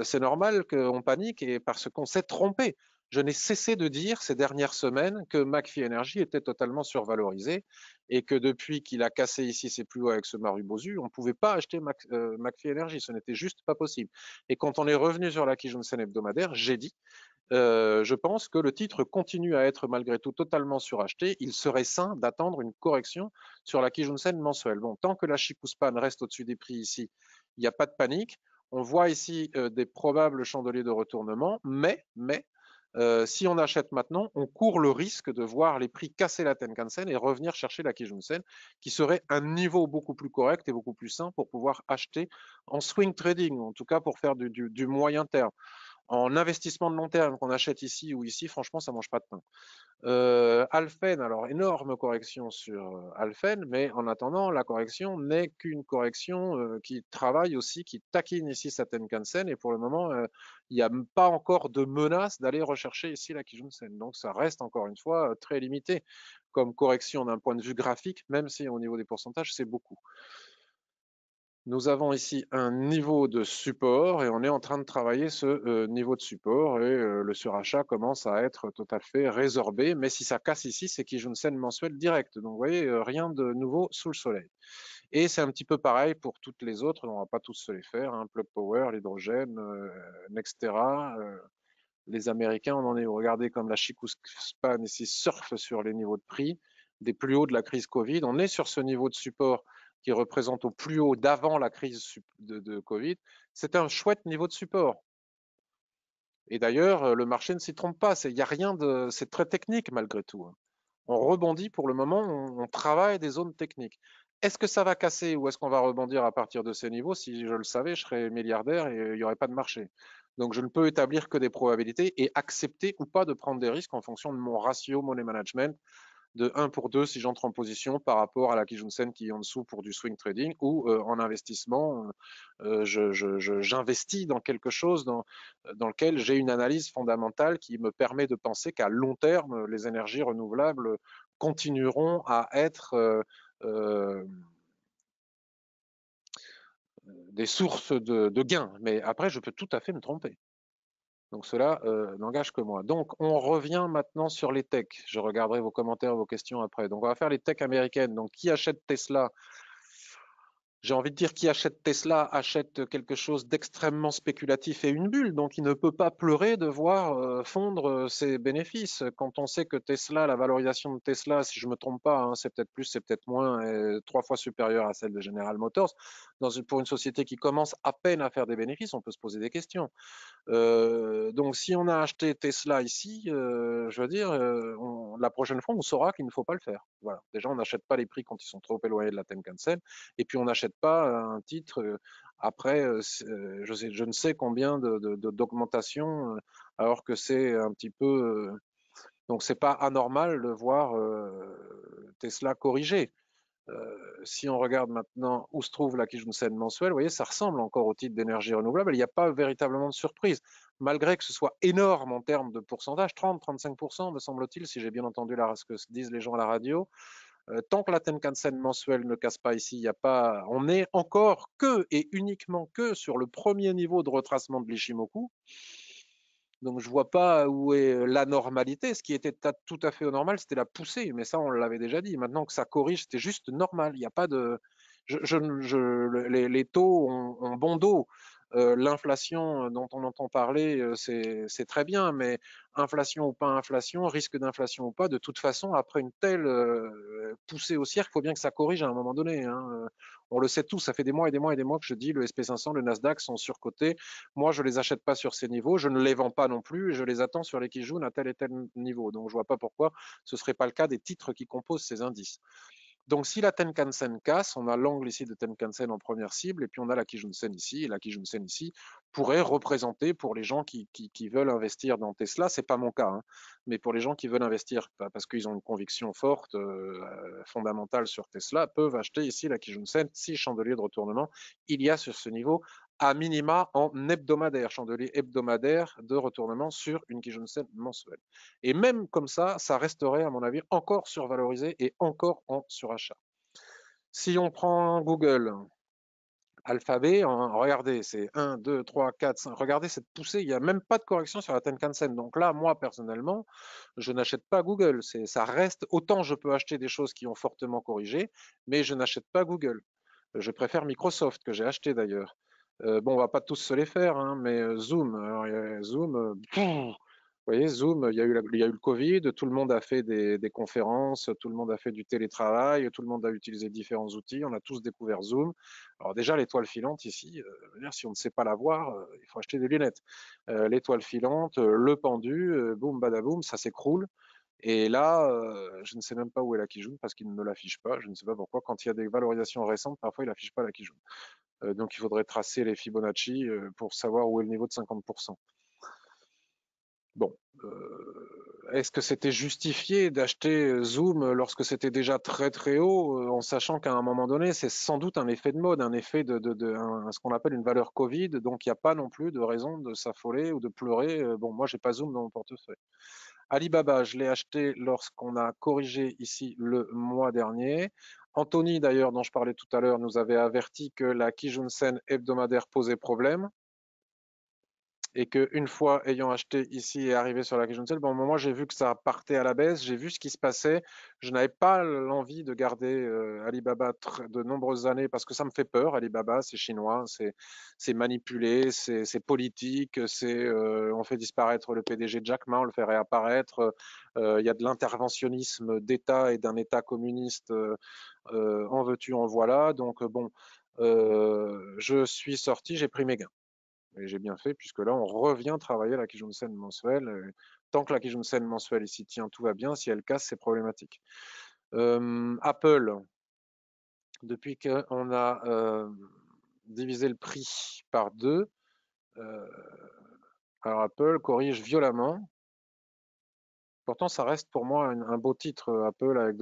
c'est normal qu'on panique et parce qu'on s'est trompé. Je n'ai cessé de dire ces dernières semaines que McPhee Energy était totalement survalorisé et que depuis qu'il a cassé ici ses plus hauts avec ce Marubozu, on ne pouvait pas acheter McPhee Energy. Ce n'était juste pas possible. Et quand on est revenu sur la Kijun-sen hebdomadaire, j'ai dit je pense que le titre continue à être malgré tout totalement suracheté. Il serait sain d'attendre une correction sur la Kijun-sen mensuelle. Bon, tant que la Chikuspan reste au-dessus des prix ici, il n'y a pas de panique. On voit ici des probables chandeliers de retournement, mais si on achète maintenant, on court le risque de voir les prix casser la Tenkan-sen et revenir chercher la Kijun-sen, qui serait un niveau beaucoup plus correct et beaucoup plus sain pour pouvoir acheter en swing trading, en tout cas pour faire du moyen terme. En investissement de long terme qu'on achète ici ou ici, franchement, ça mange pas de pain. Alphen, alors énorme correction sur Alphen, mais en attendant, la correction n'est qu'une correction qui travaille aussi, qui taquine ici sa Tenkan-sen, et pour le moment, il n'y a pas encore de menace d'aller rechercher ici la Kijun-sen. Donc ça reste encore une fois très limité comme correction d'un point de vue graphique, même si au niveau des pourcentages, c'est beaucoup. Nous avons ici un niveau de support et on est en train de travailler ce niveau de support et le surachat commence à être tout à fait résorbé. Mais si ça casse ici, c'est Kijun-sen mensuel direct. Donc vous voyez, rien de nouveau sous le soleil. Et c'est un petit peu pareil pour toutes les autres. On ne va pas tous se les faire. Hein. Plug Power, l'hydrogène, Nextera. Les Américains, on en est, regardez comme la Chikuspan ici surfe sur les niveaux de prix des plus hauts de la crise Covid. On est sur ce niveau de support qui représente au plus haut d'avant la crise de Covid. C'est un chouette niveau de support. Et d'ailleurs, le marché ne s'y trompe pas. Il y a rien de, c'est très technique malgré tout. Hein. On rebondit pour le moment, on travaille des zones techniques. Est-ce que ça va casser ou est-ce qu'on va rebondir à partir de ces niveaux? Si je le savais, je serais milliardaire et il n'y aurait pas de marché. Donc je ne peux établir que des probabilités et accepter ou pas de prendre des risques en fonction de mon ratio money management de 1 pour 2 si j'entre en position par rapport à la Kijun-sen qui est en dessous pour du swing trading ou en investissement, j'investis dans quelque chose dans lequel j'ai une analyse fondamentale qui me permet de penser qu'à long terme, les énergies renouvelables continueront à être des sources de gains. Mais après, je peux tout à fait me tromper. Donc cela n'engage que moi. Donc on revient maintenant sur les techs. Je regarderai vos commentaires, vos questions après. Donc on va faire les techs américaines. Donc qui achète Tesla? J'ai envie de dire qui achète Tesla achète quelque chose d'extrêmement spéculatif et une bulle, donc il ne peut pas pleurer de voir fondre ses bénéfices. Quand on sait que Tesla, la valorisation de Tesla, si je ne me trompe pas, hein, c'est peut-être plus, c'est peut-être moins, est 3 fois supérieure à celle de General Motors, pour une société qui commence à peine à faire des bénéfices, on peut se poser des questions. Donc si on a acheté Tesla ici, je veux dire, la prochaine fois, on saura qu'il ne faut pas le faire. Voilà. Déjà, on n'achète pas les prix quand ils sont trop éloignés de la Tenkan-sen, et puis on n'achète pas un titre après je ne sais combien d'augmentation, alors que c'est un petit peu... donc c'est pas anormal de voir Tesla corriger. Si on regarde maintenant où se trouve la Kijun-sen mensuelle, vous voyez, ça ressemble encore au titre d'énergie renouvelable. Il n'y a pas véritablement de surprise, malgré que ce soit énorme en termes de pourcentage, 30-35% me semble-t-il, si j'ai bien entendu ce que disent les gens à la radio. Tant que la Tenkan-sen mensuelle ne casse pas ici, il y a pas, on est encore que et uniquement que sur le premier niveau de retracement de l'Ishimoku. Donc je vois pas où est la normalité. Ce qui était tout à fait normal, c'était la poussée. Mais ça, on l'avait déjà dit. Maintenant que ça corrige, c'était juste normal. Il n'y a pas de. Les taux ont bon dos. L'inflation dont on entend parler, c'est très bien, mais inflation ou pas inflation, risque d'inflation ou pas, de toute façon, après une telle poussée haussière, il faut bien que ça corrige à un moment donné. Hein. On le sait tous, ça fait des mois et des mois et des mois que je dis le SP500, le Nasdaq sont surcotés. Moi, je ne les achète pas sur ces niveaux, je ne les vends pas non plus, et je les attends sur les Kijun à tel et tel niveau. Donc, je ne vois pas pourquoi ce ne serait pas le cas des titres qui composent ces indices. Donc, si la Tenkan-sen casse, on a l'angle ici de Tenkan-sen en première cible, et puis on a la Kijun-sen ici, et la Kijun-sen ici pourrait représenter pour les gens qui veulent investir dans Tesla, c'est pas mon cas, hein, mais pour les gens qui veulent investir parce qu'ils ont une conviction forte, fondamentale sur Tesla, peuvent acheter ici la Kijun-sen, si chandelier de retournement il y a sur ce niveau à minima en hebdomadaire, chandelier hebdomadaire de retournement sur une Kijun-sen mensuelle. Et même comme ça resterait, à mon avis, encore survalorisé et encore en surachat. Si on prend Google, Alphabet, regardez, c'est 1, 2, 3, 4, 5. Regardez cette poussée, il n'y a même pas de correction sur la Tenkan-sen. Donc là, moi, personnellement, je n'achète pas Google. Ça reste, autant je peux acheter des choses qui ont fortement corrigé, mais je n'achète pas Google. Je préfère Microsoft, que j'ai acheté d'ailleurs. Bon, on va pas tous se les faire, hein, mais Zoom, alors, Zoom, vous voyez, Zoom, il y a eu le Covid, tout le monde a fait des conférences, tout le monde a fait du télétravail, tout le monde a utilisé différents outils, on a tous découvert Zoom. Alors déjà, l'étoile filante ici, si on ne sait pas la voir, il faut acheter des lunettes. L'étoile filante, le pendu, boum, badaboum, ça s'écroule. Et là, je ne sais même pas où est la Kijun parce qu'il ne me l'affiche pas. Je ne sais pas pourquoi. Quand il y a des valorisations récentes, parfois il n'affiche pas la Kijun. Donc il faudrait tracer les Fibonacci pour savoir où est le niveau de 50%. Bon, est-ce que c'était justifié d'acheter Zoom lorsque c'était déjà très très haut, en sachant qu'à un moment donné, c'est sans doute un effet de mode, un effet ce qu'on appelle une valeur Covid, donc il n'y a pas non plus de raison de s'affoler ou de pleurer. Bon, moi, j'ai pas Zoom dans mon portefeuille. Alibaba, je l'ai acheté lorsqu'on a corrigé ici le mois dernier. Anthony, d'ailleurs, dont je parlais tout à l'heure, nous avait averti que la Kijun-sen hebdomadaire posait problème et qu'une fois ayant acheté ici et arrivé sur la Kijun-sen, bon, moi j'ai vu que ça partait à la baisse, j'ai vu ce qui se passait. Je n'avais pas l'envie de garder Alibaba de nombreuses années parce que ça me fait peur. Alibaba, c'est chinois, c'est manipulé, c'est politique, on fait disparaître le PDG Jack Ma, on le fait réapparaître. Il y a de l'interventionnisme d'État et d'un État communiste. En veux-tu, en voilà. Donc bon, je suis sorti, j'ai pris mes gains. Et j'ai bien fait, puisque là, on revient travailler la Kijun-sen mensuelle. Tant que la Kijun-sen mensuelle ici tient, tout va bien. Si elle casse, c'est problématique. Apple, depuis qu'on a divisé le prix par deux, euh, alors Apple corrige violemment. Pourtant, ça reste pour moi un beau titre, Apple, avec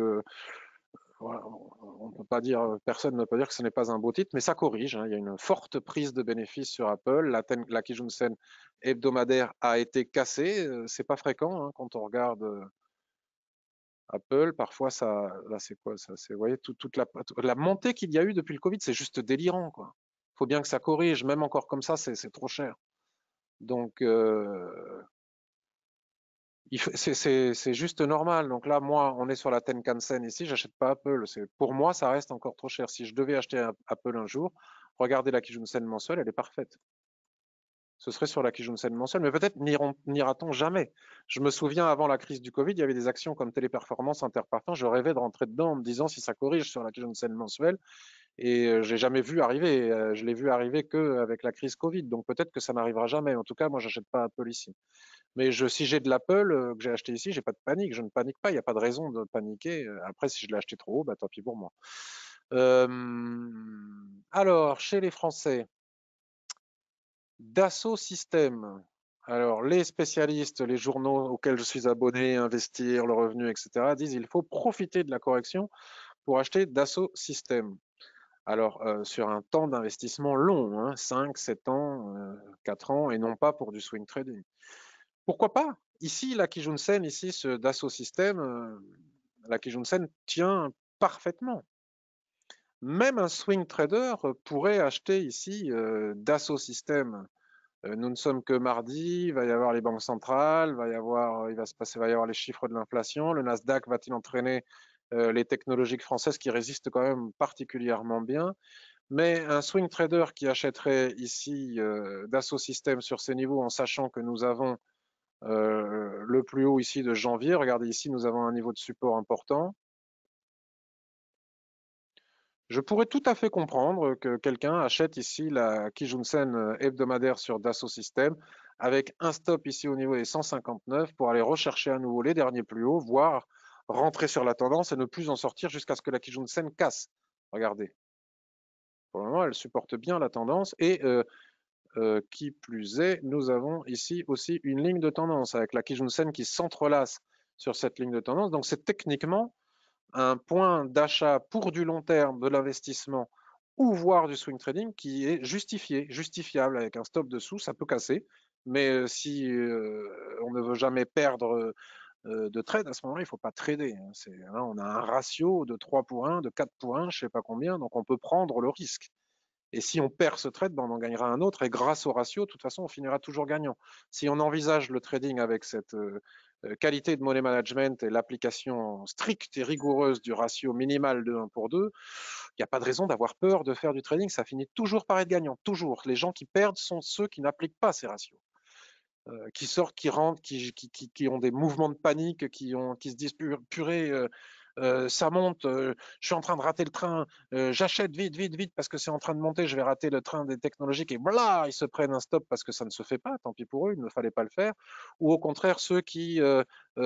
voilà, on peut pas dire, personne ne peut dire que ce n'est pas un beau titre, mais ça corrige, hein. Il y a une forte prise de bénéfices sur Apple. La Kijun-sen hebdomadaire a été cassée. C'est pas fréquent, hein, quand on regarde Apple. Parfois, là, c'est quoi ça? Vous voyez, toute la montée qu'il y a eu depuis le Covid, c'est juste délirant, quoi. Il faut bien que ça corrige. Même encore comme ça, c'est trop cher. Donc, c'est juste normal. Donc là, moi, on est sur la Tenkan-sen ici, j'achète pas Apple. Pour moi, ça reste encore trop cher. Si je devais acheter Apple un jour, regardez la Kijun-sen mensuelle, elle est parfaite. Ce serait sur la Kijun-sen mensuelle, mais peut-être n'ira-t-on jamais. Je me souviens, avant la crise du Covid, il y avait des actions comme Téléperformance, Interparfum. Je rêvais de rentrer dedans en me disant si ça corrige sur la Kijun-sen mensuelle. Et j'ai jamais vu arriver. Je l'ai vu arriver que avec la crise Covid. Donc peut-être que ça n'arrivera jamais. En tout cas, moi, j'achète pas Apple ici. Mais si j'ai de l'Apple que j'ai acheté ici, j'ai pas de panique. Je ne panique pas. Il n'y a pas de raison de paniquer. Après, si je l'ai acheté trop haut, bah, tant pis pour moi. Euh, alors, chez les Français, Dassault Systèmes. Alors, les spécialistes, les journaux auxquels je suis abonné, Investir, le revenu, etc., disent qu'il faut profiter de la correction pour acheter Dassault Systèmes. Alors, sur un temps d'investissement long, hein, 5, 7 ans, 4 ans, et non pas pour du swing trading. Pourquoi pas? Ici, la Kijun-sen, ici, ce Dassault Systèmes, la Kijun-sen tient parfaitement. Même un swing trader pourrait acheter ici Dassault Systèmes. Nous ne sommes que mardi, il va y avoir les banques centrales, il va y avoir les chiffres de l'inflation. Le Nasdaq va-t-il entraîner les technologiques françaises qui résistent quand même particulièrement bien? Mais un swing trader qui achèterait ici Dassault Systèmes sur ces niveaux en sachant que nous avons le plus haut ici de janvier, regardez ici, nous avons un niveau de support important. Je pourrais tout à fait comprendre que quelqu'un achète ici la Kijun-sen hebdomadaire sur Dassault Systèmes avec un stop ici au niveau des 159 pour aller rechercher à nouveau les derniers plus hauts, voire rentrer sur la tendance et ne plus en sortir jusqu'à ce que la Kijun-sen casse. Regardez. Pour le moment, elle supporte bien la tendance et qui plus est, nous avons ici aussi une ligne de tendance avec la Kijun-sen qui s'entrelace sur cette ligne de tendance. Donc c'est techniquement un point d'achat pour du long terme de l'investissement ou voir du swing trading qui est justifiable avec un stop dessous, ça peut casser. Mais si on ne veut jamais perdre de trade, à ce moment-là, il ne faut pas trader. Là, on a un ratio de 3 pour 1, de 4 pour 1, je ne sais pas combien, donc on peut prendre le risque. Et si on perd ce trade, ben on en gagnera un autre. Et grâce au ratio, de toute façon, on finira toujours gagnant. Si on envisage le trading avec cette qualité de money management et l'application stricte et rigoureuse du ratio minimal de 1 pour 2, il n'y a pas de raison d'avoir peur de faire du trading. Ça finit toujours par être gagnant. Toujours. Les gens qui perdent sont ceux qui n'appliquent pas ces ratios. Qui sortent, qui rentrent, qui ont des mouvements de panique, qui se disent purée, ça monte, je suis en train de rater le train, j'achète vite, vite, vite parce que c'est en train de monter, je vais rater le train des technologiques et voilà, ils se prennent un stop parce que ça ne se fait pas, tant pis pour eux, il ne fallait pas le faire. Ou au contraire, ceux qui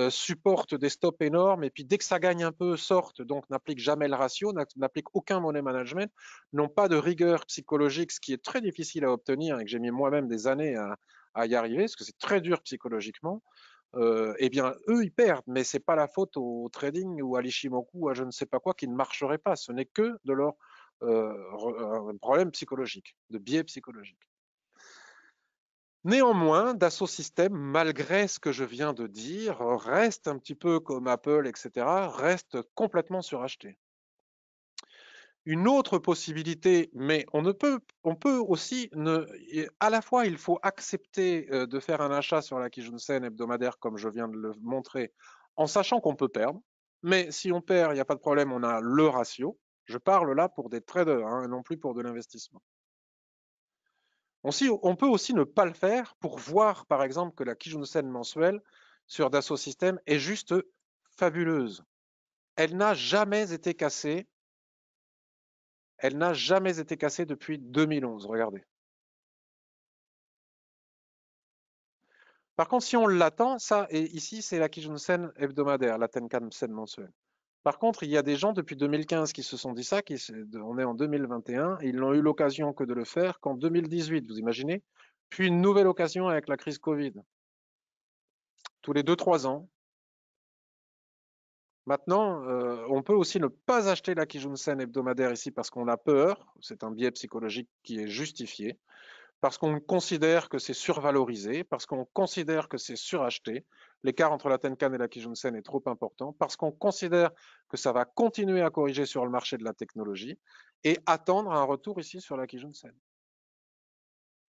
supportent des stops énormes et puis dès que ça gagne un peu, sortent, donc n'appliquent jamais le ratio, n'appliquent aucun money management, n'ont pas de rigueur psychologique, ce qui est très difficile à obtenir et que j'ai mis moi-même des années à y arriver, parce que c'est très dur psychologiquement, eh bien, eux, ils perdent, mais c'est pas la faute au trading ou à l'Ishimoku ou à je ne sais pas quoi qui ne marcherait pas. Ce n'est que de leur problème psychologique, de biais psychologique. Néanmoins, Dassault Systèmes, malgré ce que je viens de dire, reste un petit peu comme Apple, etc., reste complètement suracheté. Une autre possibilité, mais on peut aussi, à la fois il faut accepter de faire un achat sur la Kijun-sen hebdomadaire comme je viens de le montrer, en sachant qu'on peut perdre, mais si on perd, il n'y a pas de problème, on a le ratio. Je parle là pour des traders, hein, et non plus pour de l'investissement. On peut aussi ne pas le faire pour voir, par exemple, que la Kijun-sen mensuelle sur Dassault Systèmes est juste fabuleuse. Elle n'a jamais été cassée. Elle n'a jamais été cassée depuis 2011, regardez. Par contre, si on l'attend, ça, et ici, c'est la Kijun-sen hebdomadaire, la Tenkan-sen mensuelle. Par contre, il y a des gens depuis 2015 qui se sont dit ça, on est en 2021, et ils n'ont eu l'occasion que de le faire qu'en 2018, vous imaginez? Puis une nouvelle occasion avec la crise Covid, tous les 2-3 ans. Maintenant, on peut aussi ne pas acheter la Kijun-sen hebdomadaire ici parce qu'on a peur, c'est un biais psychologique qui est justifié, parce qu'on considère que c'est survalorisé, parce qu'on considère que c'est suracheté, l'écart entre la Tenkan et la Kijun-sen est trop important, parce qu'on considère que ça va continuer à corriger sur le marché de la technologie et attendre un retour ici sur la Kijun-sen.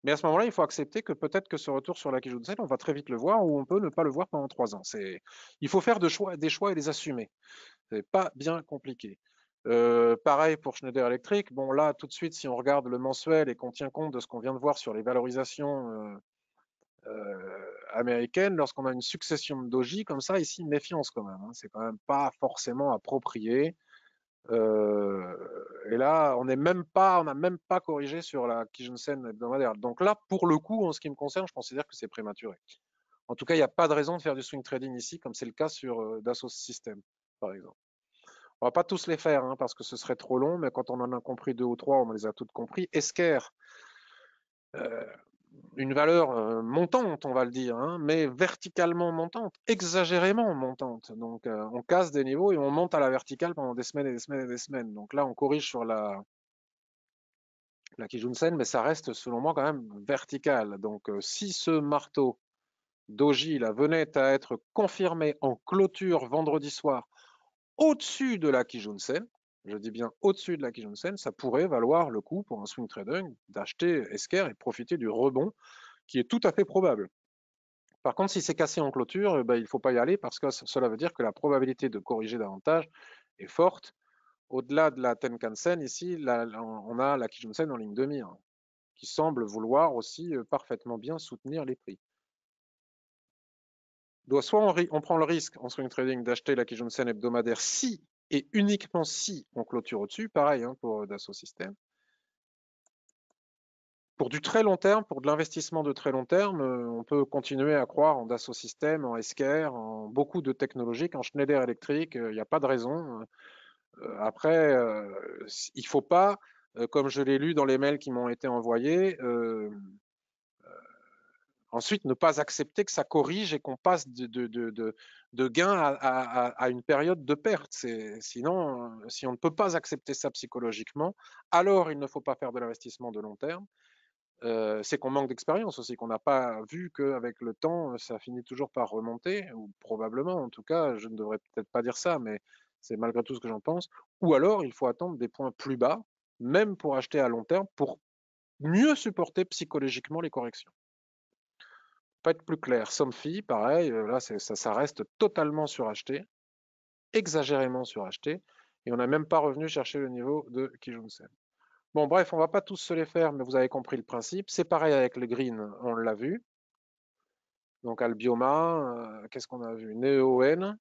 Mais à ce moment-là, il faut accepter que peut-être que ce retour sur la Kijun-sen, on va très vite le voir ou on peut ne pas le voir pendant 3 ans. Il faut faire des choix et les assumer. C'est pas bien compliqué. Pareil pour Schneider Electric. Bon, là, tout de suite, si on regarde le mensuel et qu'on tient compte de ce qu'on vient de voir sur les valorisations américaines, lorsqu'on a une succession de doji comme ça, ici, méfiance quand même. Hein. C'est quand même pas forcément approprié. Et là, on n'a même pas corrigé sur la Kijun-sen hebdomadaire. Donc là, pour le coup, en ce qui me concerne, je considère que c'est prématuré. En tout cas, il n'y a pas de raison de faire du swing trading ici, comme c'est le cas sur Dassault Systèmes, par exemple. On va pas tous les faire hein, parce que ce serait trop long, mais quand on en a compris 2 ou 3, on les a toutes compris. Esker, une valeur montante, on va le dire, hein, mais verticalement montante, exagérément montante. Donc on casse des niveaux et on monte à la verticale pendant des semaines et des semaines et des semaines. Donc là, on corrige sur la Kijun-sen, mais ça reste selon moi quand même vertical. Donc si ce marteau doji là, venait à être confirmé en clôture vendredi soir au-dessus de la Kijun-sen, je dis bien au-dessus de la Kijun-sen, ça pourrait valoir le coup pour un swing trader d'acheter Esker et profiter du rebond qui est tout à fait probable. Par contre, si c'est cassé en clôture, ben, il ne faut pas y aller parce que cela veut dire que la probabilité de corriger davantage est forte. Au-delà de la Tenkan-sen, ici, on a la Kijun-sen en ligne de mire, qui semble vouloir aussi parfaitement bien soutenir les prix. Soit on prend le risque en swing trading d'acheter la Kijun-sen hebdomadaire si et uniquement si on clôture au-dessus, pareil hein, pour Dassault Systèmes. Pour du très long terme, pour de l'investissement de très long terme, on peut continuer à croire en Dassault Systèmes, en Esker, en beaucoup de technologies, en Schneider Electric, il n'y a pas de raison. Après, il ne faut pas, comme je l'ai lu dans les mails qui m'ont été envoyés, Ensuite, ne pas accepter que ça corrige et qu'on passe de gain à une période de perte. Sinon, si on ne peut pas accepter ça psychologiquement, alors il ne faut pas faire de l'investissement de long terme. C'est qu'on manque d'expérience aussi, qu'on n'a pas vu qu'avec le temps, ça finit toujours par remonter, ou probablement, en tout cas, je ne devrais peut-être pas dire ça, mais c'est malgré tout ce que j'en pense. Ou alors, il faut attendre des points plus bas, même pour acheter à long terme, pour mieux supporter psychologiquement les corrections. Pas être plus clair, Somfy, pareil, là, ça reste totalement suracheté, exagérément suracheté, et on n'a même pas revenu chercher le niveau de Kijun-sen. Bon, bref, on va pas tous se les faire, mais vous avez compris le principe. C'est pareil avec le green, on l'a vu. Donc Albioma, qu'est-ce qu'on a vu? NeoN.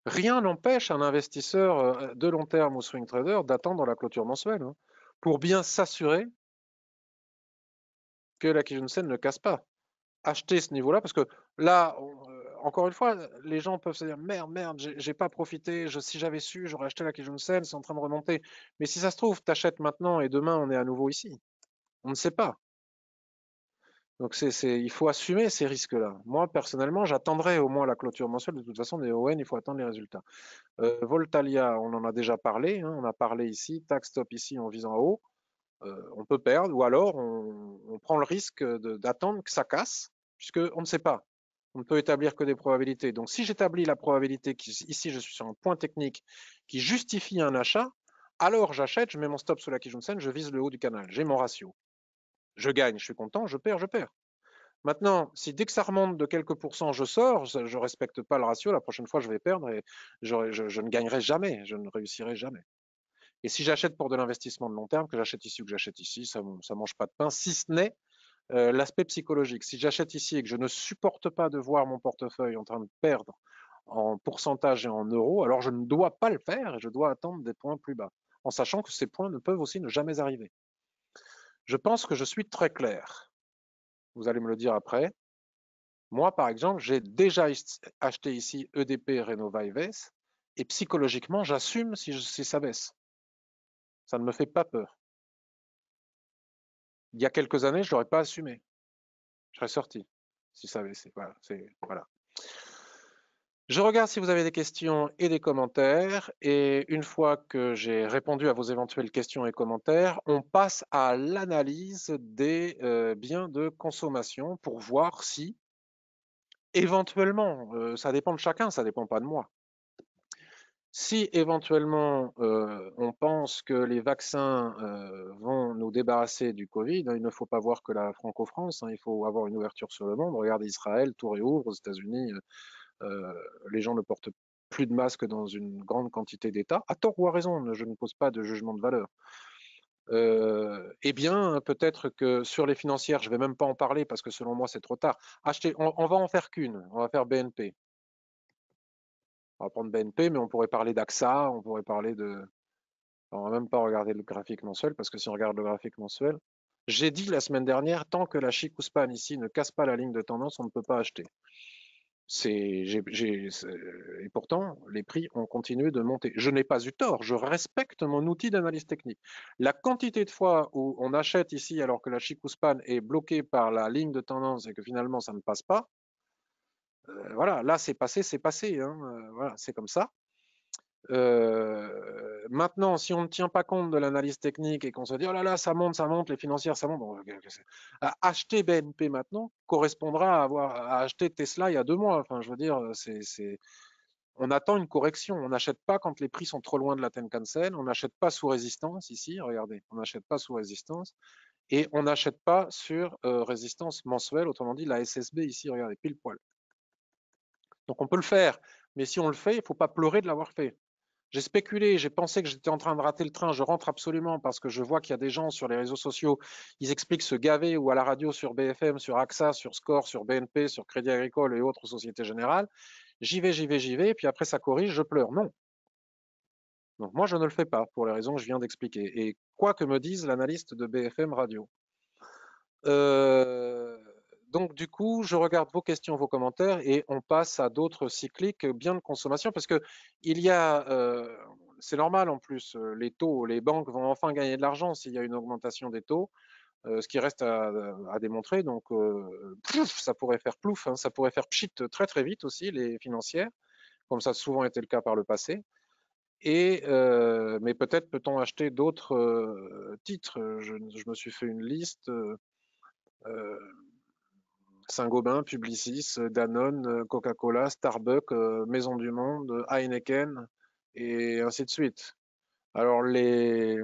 Rien n'empêche un investisseur de long terme ou swing trader d'attendre la clôture mensuelle, hein, pour bien s'assurer que la Kijun-sen ne casse pas. Acheter ce niveau-là, parce que là, encore une fois, les gens peuvent se dire merde, merde, j'ai pas profité, si j'avais su, j'aurais acheté la Kijun-sen, c'est en train de remonter. Mais si ça se trouve, t'achètes maintenant et demain on est à nouveau ici. On ne sait pas. Donc il faut assumer ces risques-là. Moi, personnellement, j'attendrai au moins la clôture mensuelle. De toute façon, des ON, il faut attendre les résultats. Voltalia, on en a déjà parlé. Hein, on a parlé ici, tax stop ici en visant haut. On peut perdre, ou alors on prend le risque d'attendre que ça casse, puisqu'on ne sait pas. On ne peut établir que des probabilités. Donc si j'établis la probabilité qu'ici je suis sur un point technique qui justifie un achat, alors j'achète, je mets mon stop sous la Kijun-sen, je vise le haut du canal. J'ai mon ratio. Je gagne, je suis content, je perds, je perds. Maintenant, si dès que ça remonte de quelques pourcents, je sors, je ne respecte pas le ratio, la prochaine fois je vais perdre et je ne gagnerai jamais, je ne réussirai jamais. Et si j'achète pour de l'investissement de long terme, que j'achète ici ou que j'achète ici, ça ne mange pas de pain, si ce n'est l'aspect psychologique. Si j'achète ici et que je ne supporte pas de voir mon portefeuille en train de perdre en pourcentage et en euros, alors je ne dois pas le faire et je dois attendre des points plus bas, en sachant que ces points ne peuvent aussi ne jamais arriver. Je pense que je suis très clair. Vous allez me le dire après. Moi, par exemple, j'ai déjà acheté ici EDP, Renova et VES, et psychologiquement, j'assume si ça baisse. Ça ne me fait pas peur. Il y a quelques années, je ne l'aurais pas assumé. Je serais sorti si ça baissait. Voilà, voilà. Je regarde si vous avez des questions et des commentaires. Et une fois que j'ai répondu à vos éventuelles questions et commentaires, on passe à l'analyse des biens de consommation pour voir si, éventuellement, ça dépend de chacun, ça ne dépend pas de moi. Si éventuellement on pense que les vaccins vont nous débarrasser du Covid, il ne faut pas voir que la Franco-France, hein, il faut avoir une ouverture sur le monde. Regardez Israël, tout réouvre, aux États-Unis, les gens ne portent plus de masques dans une grande quantité d'États, à tort ou à raison, je ne pose pas de jugement de valeur. Eh bien, peut-être que sur les financières, je ne vais même pas en parler parce que selon moi, c'est trop tard. Acheter, on va en faire qu'une, on va faire BNP. On va prendre BNP, mais on pourrait parler d'AXA, on pourrait parler de. On va même pas regarder le graphique mensuel parce que si on regarde le graphique mensuel, j'ai dit la semaine dernière, tant que la Chicouspan ici ne casse pas la ligne de tendance, on ne peut pas acheter. Et pourtant, les prix ont continué de monter. Je n'ai pas eu tort, je respecte mon outil d'analyse technique. La quantité de fois où on achète ici alors que la Chicouspan est bloquée par la ligne de tendance et que finalement ça ne passe pas, voilà, là c'est passé, hein, voilà, c'est comme ça. Maintenant, si on ne tient pas compte de l'analyse technique et qu'on se dit oh là là, ça monte, les financières, ça monte, bon, acheter BNP maintenant correspondra à acheter Tesla il y a 2 mois. Enfin, je veux dire, on attend une correction. On n'achète pas quand les prix sont trop loin de la Tenkan-sen. On n'achète pas sous résistance ici. Regardez, on n'achète pas sous résistance et on n'achète pas sur résistance mensuelle. Autrement dit, la SSB ici, regardez, pile poil. Donc on peut le faire, mais si on le fait, il ne faut pas pleurer de l'avoir fait. J'ai spéculé, j'ai pensé que j'étais en train de rater le train, je rentre absolument parce que je vois qu'il y a des gens sur les réseaux sociaux, ils expliquent se gaver ou à la radio sur BFM, sur AXA, sur Score, sur BNP, sur Crédit Agricole et autres sociétés générales. J'y vais, et puis après ça corrige, je pleure. Non. Donc moi je ne le fais pas pour les raisons que je viens d'expliquer. Et quoi que me dise l'analyste de BFM Radio. Euh, donc du coup, je regarde vos questions, vos commentaires et on passe à d'autres cycliques bien de consommation parce que il y a, c'est normal en plus, les taux, les banques vont enfin gagner de l'argent s'il y a une augmentation des taux. ce qui reste à démontrer. Donc, plouf, ça pourrait faire plouf, hein, ça pourrait faire pchit très très vite aussi, les financières, comme ça a souvent été le cas par le passé. Mais peut-être peut-on acheter d'autres titres. Je me suis fait une liste. Euh, Saint-Gobain, Publicis, Danone, Coca-Cola, Starbucks, Maison du Monde, Heineken, et ainsi de suite. Alors les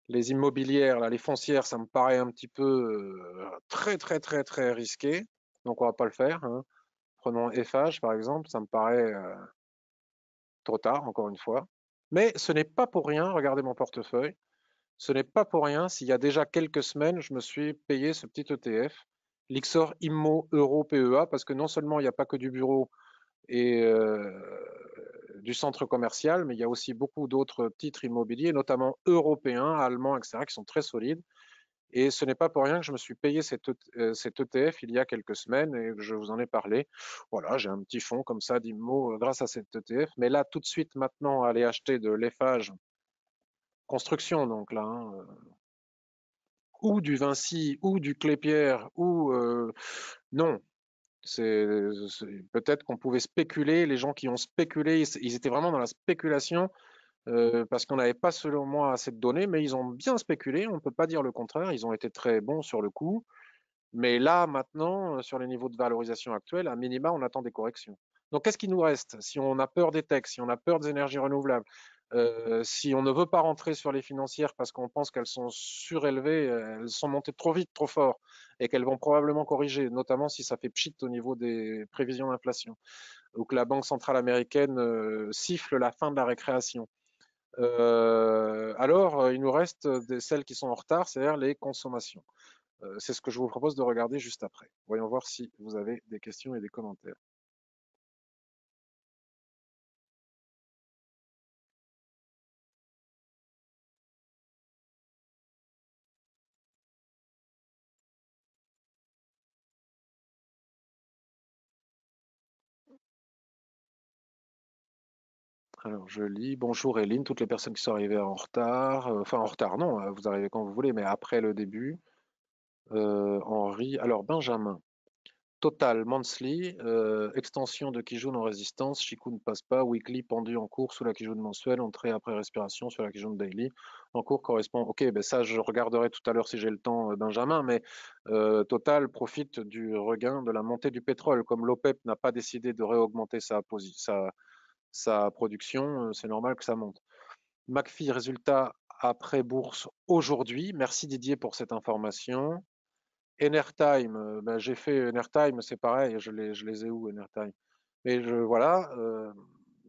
immobilières, là, les foncières, ça me paraît un petit peu très très très très risqué, donc on va pas le faire, hein. Prenons Eiffage par exemple, ça me paraît trop tard encore une fois. Mais ce n'est pas pour rien, regardez mon portefeuille, ce n'est pas pour rien s'il y a déjà quelques semaines, je me suis payé ce petit ETF, l'Ixor Immo Euro PEA, parce que non seulement il n'y a pas que du bureau et du centre commercial, mais il y a aussi beaucoup d'autres titres immobiliers, notamment européens, allemands, etc., qui sont très solides. Et ce n'est pas pour rien que je me suis payé cet ETF il y a quelques semaines et que je vous en ai parlé. Voilà, j'ai un petit fonds comme ça d'IMO grâce à cet ETF. Mais là, tout de suite, maintenant, aller acheter de l'EFAGE construction, donc là, hein, ou du Vinci, ou du Clépierre, ou non. C'est peut-être qu'on pouvait spéculer. Les gens qui ont spéculé, ils étaient vraiment dans la spéculation parce qu'on n'avait pas, selon moi, assez de données, mais ils ont bien spéculé. On ne peut pas dire le contraire. Ils ont été très bons sur le coup. Mais là, maintenant, sur les niveaux de valorisation actuels, à minima, on attend des corrections. Donc, qu'est-ce qui nous reste? Si on a peur des techs, si on a peur des énergies renouvelables, si on ne veut pas rentrer sur les financières parce qu'on pense qu'elles sont surélevées, elles sont montées trop vite, trop fort, et qu'elles vont probablement corriger, notamment si ça fait pchit au niveau des prévisions d'inflation, ou que la Banque centrale américaine siffle la fin de la récréation. Il nous reste celles qui sont en retard, c'est-à-dire les consommations. C'est ce que je vous propose de regarder juste après. Voyons voir si vous avez des questions et des commentaires. Alors, je lis. Bonjour Eline, toutes les personnes qui sont arrivées en retard. Enfin, en retard, non, vous arrivez quand vous voulez, mais après le début. Henri. Alors, Benjamin. Total, monthly, extension de Kijun en résistance, Shiku ne passe pas, weekly pendu en cours sous la Kijun mensuelle, entrée après respiration sur la Kijun daily. En cours correspond, ok, ben ça je regarderai tout à l'heure si j'ai le temps, Benjamin, mais Total profite du regain de la montée du pétrole. Comme l'OPEP n'a pas décidé de réaugmenter sa production, c'est normal que ça monte. McPhee, résultat après bourse aujourd'hui. Merci Didier pour cette information. Enertime, ben, j'ai fait Enertime, c'est pareil, je les ai où Enertime? Mais voilà,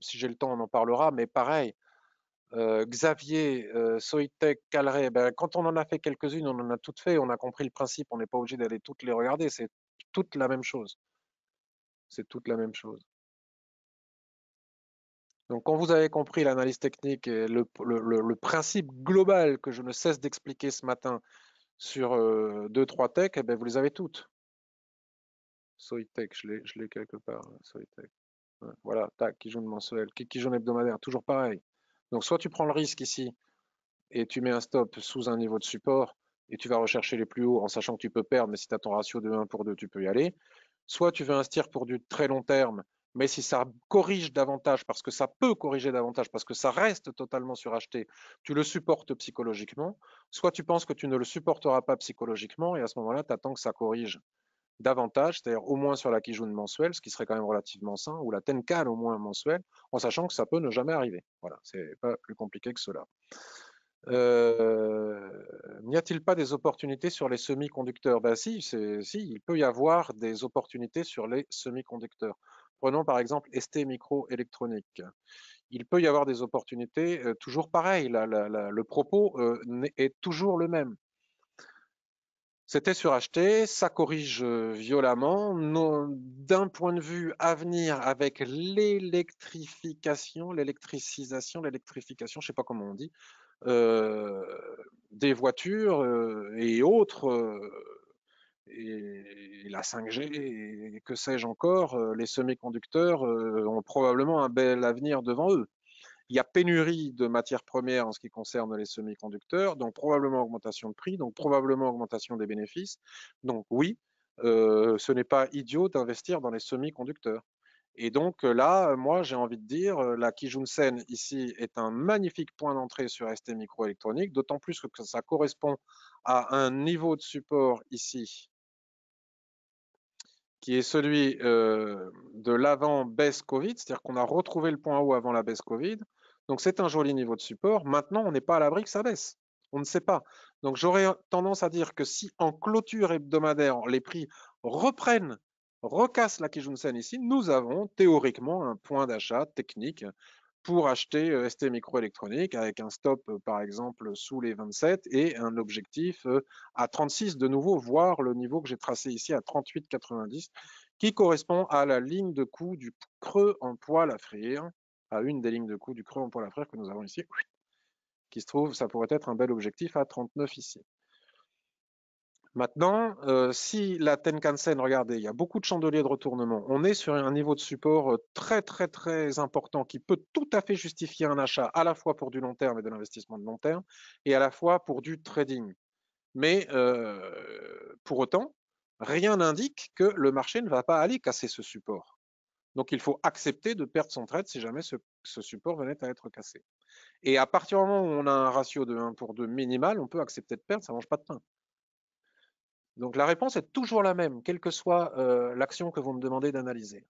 si j'ai le temps, on en parlera, mais pareil, Xavier, Soitec, Calray, ben, quand on en a fait quelques-unes, on en a toutes fait, on a compris le principe, on n'est pas obligé d'aller toutes les regarder, c'est toute la même chose. C'est toute la même chose. Donc, quand vous avez compris l'analyse technique et le principe global que je ne cesse d'expliquer ce matin sur deux, trois techs, eh ben, vous les avez toutes. Soitec, je l'ai quelque part, Soitec. Ouais, voilà, tac, qui jaune mensuel, qui jaune hebdomadaire, toujours pareil. Donc, soit tu prends le risque ici et tu mets un stop sous un niveau de support et tu vas rechercher les plus hauts en sachant que tu peux perdre, mais si tu as ton ratio de 1 pour 2, tu peux y aller. Soit tu veux investir pour du très long terme, mais si ça corrige davantage, parce que ça peut corriger davantage, parce que ça reste totalement suracheté, tu le supportes psychologiquement. Soit tu penses que tu ne le supporteras pas psychologiquement et à ce moment-là, tu attends que ça corrige davantage, c'est-à-dire au moins sur la Kijun mensuelle, ce qui serait quand même relativement sain, ou la Tenkan au moins mensuelle, en sachant que ça peut ne jamais arriver. Voilà, c'est pas plus compliqué que cela. Euh, N'y a-t-il pas des opportunités sur les semi-conducteurs? Ben si, si, il peut y avoir des opportunités sur les semi-conducteurs. Prenons par exemple ST Microélectronique. Il peut y avoir des opportunités, toujours pareil, le propos est toujours le même. C'était suracheté, ça corrige violemment. D'un point de vue avenir, avec l'électrification, je ne sais pas comment on dit, euh, des voitures et autres, et la 5G, et que sais-je encore, les semi-conducteurs ont probablement un bel avenir devant eux. Il y a pénurie de matières premières en ce qui concerne les semi-conducteurs, donc probablement augmentation de prix, donc probablement augmentation des bénéfices. Donc oui, ce n'est pas idiot d'investir dans les semi-conducteurs. Et donc là, moi, j'ai envie de dire, la Kijun-sen ici est un magnifique point d'entrée sur ST Microélectronique, d'autant plus que ça correspond à un niveau de support ici qui est celui de l'avant baisse Covid, c'est-à-dire qu'on a retrouvé le point haut avant la baisse Covid. Donc c'est un joli niveau de support. Maintenant, on n'est pas à l'abri que ça baisse. On ne sait pas. Donc j'aurais tendance à dire que si en clôture hebdomadaire, les prix reprennent, recassent la Kijun-sen ici, nous avons théoriquement un point d'achat technique pour acheter ST Microélectronique avec un stop par exemple sous les 27 et un objectif à 36 de nouveau, voire le niveau que j'ai tracé ici à 38,90 qui correspond à la ligne de coup du creux en poil à frire, à une des lignes de coup du creux en poil à frire que nous avons ici, qui se trouve, ça pourrait être un bel objectif à 39 ici. Maintenant, si la Tenkan-sen, regardez, il y a beaucoup de chandeliers de retournement. On est sur un niveau de support très, très, très important qui peut tout à fait justifier un achat à la fois pour du long terme et de l'investissement de long terme et à la fois pour du trading. Mais pour autant, rien n'indique que le marché ne va pas aller casser ce support. Donc il faut accepter de perdre son trade si jamais ce support venait à être cassé. Et à partir du moment où on a un ratio de 1 pour 2 minimal, on peut accepter de perdre, ça ne mange pas de pain. Donc la réponse est toujours la même, quelle que soit l'action que vous me demandez d'analyser.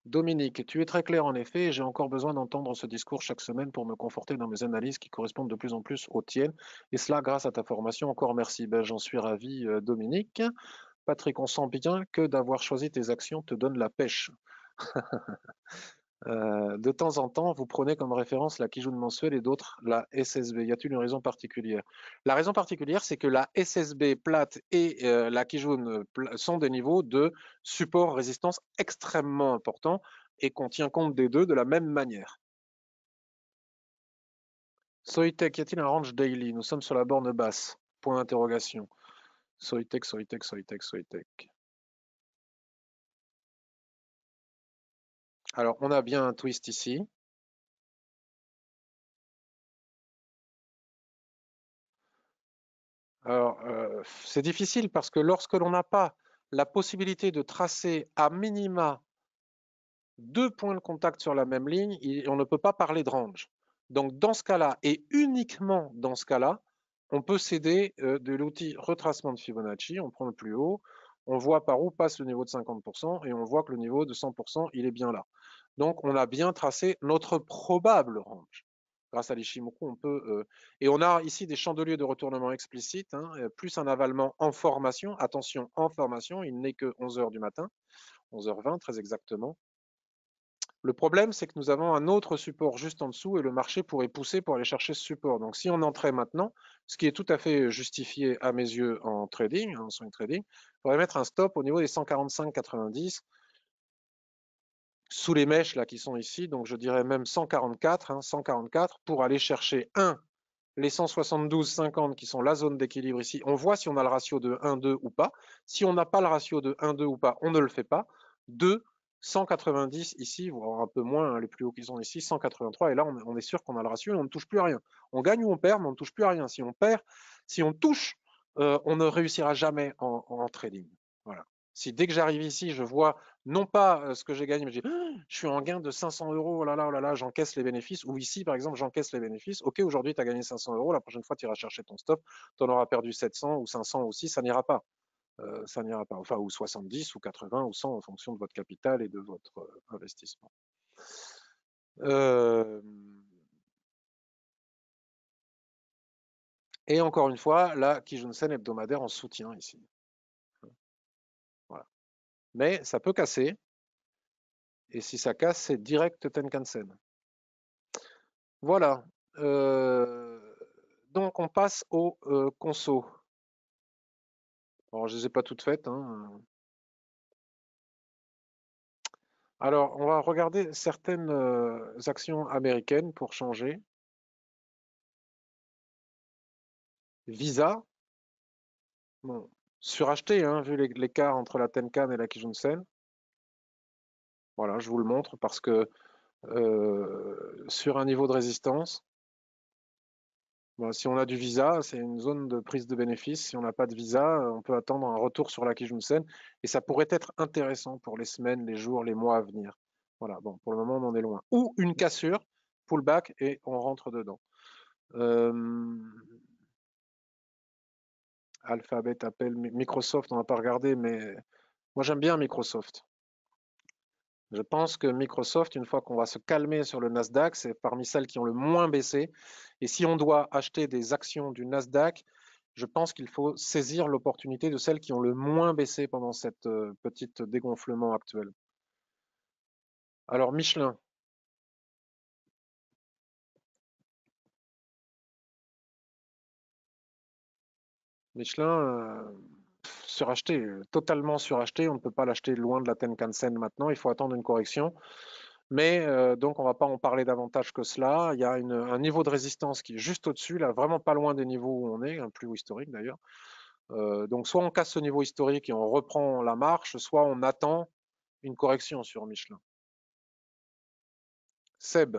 Dominique, tu es très clair en effet, et j'ai encore besoin d'entendre ce discours chaque semaine pour me conforter dans mes analyses qui correspondent de plus en plus aux tiennes, et cela grâce à ta formation. Encore merci, ben, j'en suis ravi, Dominique. Patrick, on sent bien que d'avoir choisi tes actions te donne la pêche. De temps en temps, vous prenez comme référence la Kijun mensuelle et d'autres la SSB. Y a-t-il une raison particulière? La raison particulière, c'est que la SSB plate et la Kijun sont des niveaux de support résistance extrêmement importants et qu'on tient compte des deux de la même manière. Soitec, y a-t-il un range daily? Nous sommes sur la borne basse. Point d'interrogation. Soitec, Soitec, Soitec, Soitec. Alors, on a bien un twist ici. Alors, c'est difficile parce que lorsque l'on n'a pas la possibilité de tracer à minima deux points de contact sur la même ligne, on ne peut pas parler de range. Donc, dans ce cas-là, et uniquement dans ce cas-là, on peut s'aider de l'outil retracement de Fibonacci. On prend le plus haut, on voit par où passe le niveau de 50% et on voit que le niveau de 100%, il est bien là. Donc, on a bien tracé notre probable range. Grâce à l'Ishimoku, on peut. Et on a ici des chandeliers de retournement explicites, hein, plus un avalement en formation. Attention, en formation, il n'est que 11 h du matin, 11h20 très exactement. Le problème, c'est que nous avons un autre support juste en dessous et le marché pourrait pousser pour aller chercher ce support. Donc, si on entrait maintenant, ce qui est tout à fait justifié à mes yeux en trading, en swing trading, il faudrait mettre un stop au niveau des 145,90 sous les mèches là qui sont ici. Donc, je dirais même 144, hein, 144 pour aller chercher les 172,50 qui sont la zone d'équilibre ici. On voit si on a le ratio de 1,2 ou pas. Si on n'a pas le ratio de 1,2 ou pas, on ne le fait pas. 2, 190 ici, voire un peu moins, hein, les plus hauts qui sont ici, 183. Et là, on est sûr qu'on a le ratio et on ne touche plus à rien. On gagne ou on perd, mais on ne touche plus à rien. Si on perd, si on touche, on ne réussira jamais en trading. Voilà. Si dès que j'arrive ici, je vois non pas ce que j'ai gagné, mais je dis, je suis en gain de 500 euros, oh là là, j'encaisse les bénéfices. Ou ici, par exemple, j'encaisse les bénéfices. Ok, aujourd'hui, tu as gagné 500 euros, la prochaine fois, tu iras chercher ton stop, tu en auras perdu 700 ou 500 aussi, ça n'ira pas. Ça n'ira pas. Enfin, ou 70 ou 80 ou 100 en fonction de votre capital et de votre investissement. Et encore une fois, la Kijun-sen hebdomadaire en soutien ici. Voilà. Mais ça peut casser. Et si ça casse, c'est direct Tenkan-sen. Voilà. Donc on passe au conso. Alors je ne les ai pas toutes faites, hein. Alors on va regarder certaines actions américaines pour changer. Visa, bon, suracheté, hein, vu l'écart entre la Tenkan et la Kijun-sen. Voilà, je vous le montre parce que sur un niveau de résistance, bon, si on a du visa, c'est une zone de prise de bénéfice. Si on n'a pas de visa, on peut attendre un retour sur la Kijun-sen et ça pourrait être intéressant pour les semaines, les jours, les mois à venir. Voilà, bon, pour le moment, on en est loin. Ou une cassure, pullback et on rentre dedans. Euh, Alphabet, Apple, Microsoft, on n'a pas regardé, mais moi j'aime bien Microsoft. Je pense que Microsoft, une fois qu'on va se calmer sur le Nasdaq, c'est parmi celles qui ont le moins baissé. Et si on doit acheter des actions du Nasdaq, je pense qu'il faut saisir l'opportunité de celles qui ont le moins baissé pendant cette petite dégonflement actuel. Alors Michelin, Michelin suracheté, totalement suracheté. On ne peut pas l'acheter loin de la Tenkan-sen maintenant. Il faut attendre une correction. Mais donc on ne va pas en parler davantage que cela. Il y a un niveau de résistance qui est juste au-dessus, là, vraiment pas loin des niveaux où on est, un plus haut historique d'ailleurs. Donc soit on casse ce niveau historique et on reprend la marche, soit on attend une correction sur Michelin. Seb,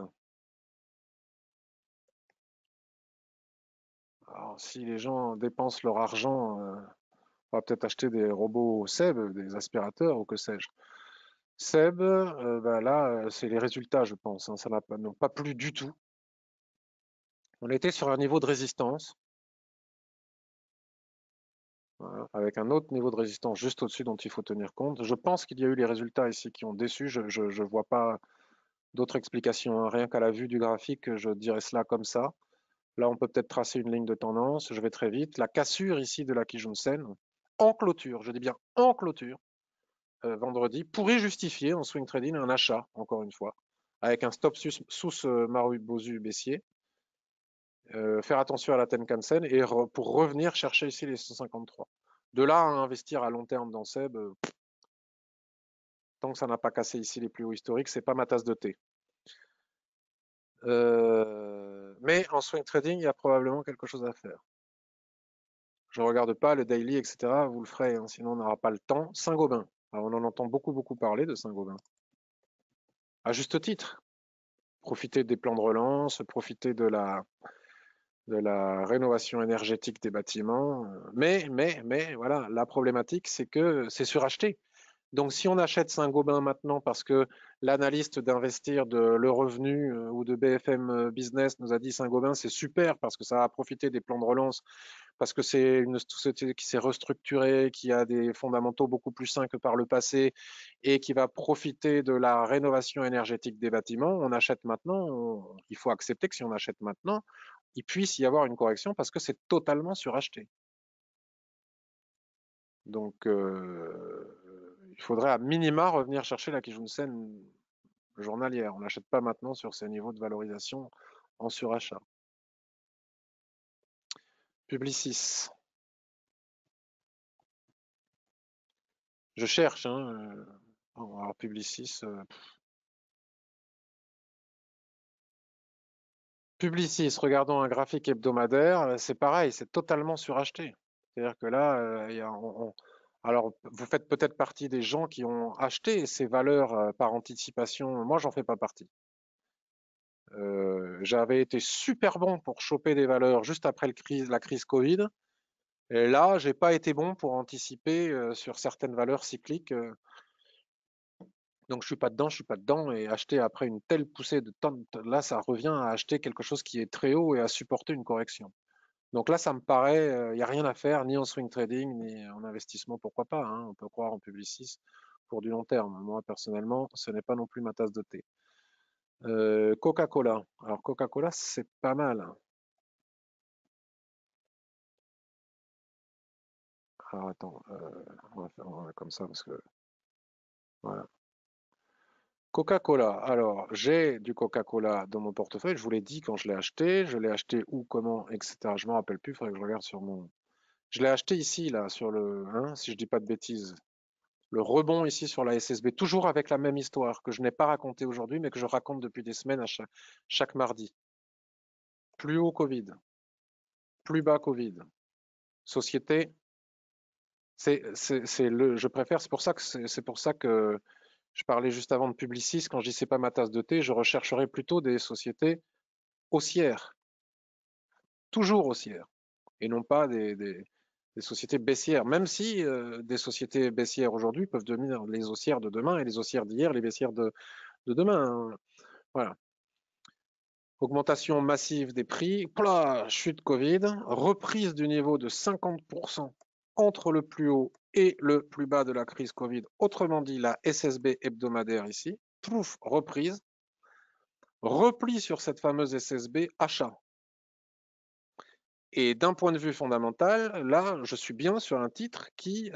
alors si les gens dépensent leur argent, on va peut-être acheter des robots Seb, des aspirateurs ou que sais-je. Seb, ben là, c'est les résultats, je pense, hein, ça n'a pas, non, pas plu du tout. On était sur un niveau de résistance, voilà, avec un autre niveau de résistance juste au-dessus dont il faut tenir compte. Je pense qu'il y a eu les résultats ici qui ont déçu. Je ne vois pas d'autres explications, hein. Rien qu'à la vue du graphique, je dirais cela comme ça. Là, on peut peut-être tracer une ligne de tendance. Je vais très vite. La cassure ici de la Kijun-sen, en clôture, je dis bien en clôture, vendredi, pourrait justifier en swing trading un achat, encore une fois, avec un stop sous ce Marubozu baissier. Faire attention à la Tenkan-sen et pour revenir chercher ici les 153. De là à investir à long terme dans Seb, tant que ça n'a pas cassé ici les plus hauts historiques, c'est pas ma tasse de thé. Mais en swing trading, il y a probablement quelque chose à faire. Je ne regarde pas le daily, etc. Vous le ferez, hein, sinon on n'aura pas le temps. Saint-Gobain. Alors, on en entend beaucoup, beaucoup parler de Saint-Gobain. À juste titre. Profiter des plans de relance, profiter de la rénovation énergétique des bâtiments. Mais, voilà, la problématique, c'est que c'est suracheté. Donc, si on achète Saint-Gobain maintenant parce que l'analyste d'investir de Le Revenu ou de BFM Business nous a dit Saint-Gobain, c'est super parce que ça va profiter des plans de relance, parce que c'est une société qui s'est restructurée, qui a des fondamentaux beaucoup plus sains que par le passé et qui va profiter de la rénovation énergétique des bâtiments, on achète maintenant. Il faut accepter que si on achète maintenant, il puisse y avoir une correction parce que c'est totalement suracheté. Donc, il faudrait à minima revenir chercher la Kijun-sen journalière. On n'achète pas maintenant sur ces niveaux de valorisation en surachat. Publicis. Je cherche, hein. Alors, Publicis. Publicis, regardons un graphique hebdomadaire, c'est pareil, c'est totalement suracheté. C'est-à-dire que là, alors vous faites peut-être partie des gens qui ont acheté ces valeurs par anticipation. Moi, j'en fais pas partie. J'avais été super bon pour choper des valeurs juste après la crise Covid. Et là, j'ai pas été bon pour anticiper sur certaines valeurs cycliques. Donc je suis pas dedans, je suis pas dedans. Et acheter après une telle poussée de tonnes, là, ça revient à acheter quelque chose qui est très haut et à supporter une correction. Donc là, ça me paraît, il n'y a rien à faire, ni en swing trading, ni en investissement, pourquoi pas, hein. On peut croire en Publicis pour du long terme. Moi, personnellement, ce n'est pas non plus ma tasse de thé. Coca-Cola. Alors Coca-Cola, c'est pas mal, hein. Alors attends, on va faire comme ça parce que voilà. Coca-Cola. Alors, j'ai du Coca-Cola dans mon portefeuille. Je vous l'ai dit quand je l'ai acheté. Je l'ai acheté où, comment, etc. Je ne me rappelle plus. Il faudrait que je regarde sur mon. Je l'ai acheté ici, là, sur le. Hein, si je dis pas de bêtises. Le rebond ici sur la SSB. Toujours avec la même histoire que je n'ai pas racontée aujourd'hui, mais que je raconte depuis des semaines à chaque mardi. Plus haut Covid. Plus bas Covid. Société. Je préfère. C'est pour ça que Je parlais juste avant de Publicis, quand je dis c'est pas ma tasse de thé, je rechercherai plutôt des sociétés haussières, toujours haussières, et non pas des sociétés baissières, même si des sociétés baissières aujourd'hui peuvent devenir les haussières de demain et les haussières d'hier, les baissières de demain, hein. Voilà. Augmentation massive des prix, plah, chute Covid, reprise du niveau de 50% entre le plus haut et le plus bas de la crise Covid, autrement dit la SSB hebdomadaire ici, pouf, reprise, repli sur cette fameuse SSB, achat. Et d'un point de vue fondamental, là, je suis bien sur un titre qui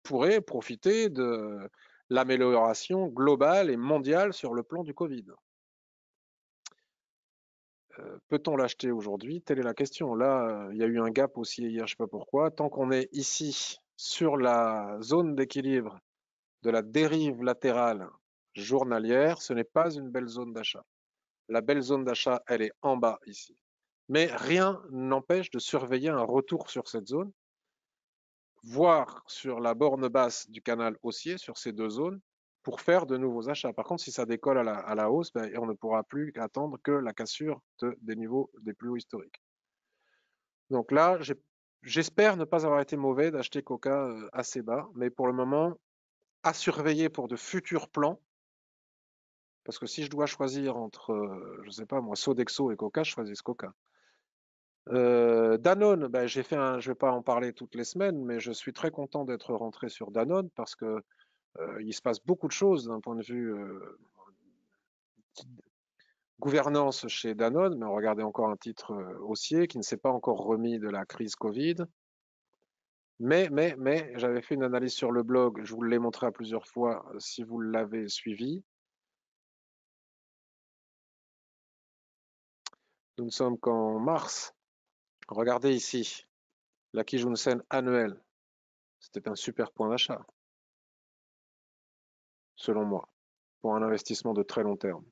pourrait profiter de l'amélioration globale et mondiale sur le plan du Covid. Peut-on l'acheter aujourd'hui? Telle est la question. Là, il y a eu un gap aussi hier, je ne sais pas pourquoi. Tant qu'on est ici sur la zone d'équilibre de la dérive latérale journalière, ce n'est pas une belle zone d'achat. La belle zone d'achat, elle est en bas ici. Mais rien n'empêche de surveiller un retour sur cette zone, voire sur la borne basse du canal haussier, sur ces deux zones, pour faire de nouveaux achats. Par contre, si ça décolle à la hausse, ben, on ne pourra plus attendre que la cassure des niveaux des plus hauts historiques. Donc là, j'espère ne pas avoir été mauvais d'acheter Coca assez bas, mais pour le moment, à surveiller pour de futurs plans, parce que si je dois choisir entre, je ne sais pas moi, Sodexo et Coca, je choisis Coca. Danone, ben, je ne vais pas en parler toutes les semaines, mais je suis très content d'être rentré sur Danone parce que il se passe beaucoup de choses d'un point de vue gouvernance chez Danone, mais regardez encore un titre haussier qui ne s'est pas encore remis de la crise Covid. Mais, j'avais fait une analyse sur le blog, je vous l'ai montré à plusieurs fois si vous l'avez suivi. Nous ne sommes qu'en mars. Regardez ici, la Kijun Sen annuelle. C'était un super point d'achat, selon moi, pour un investissement de très long terme.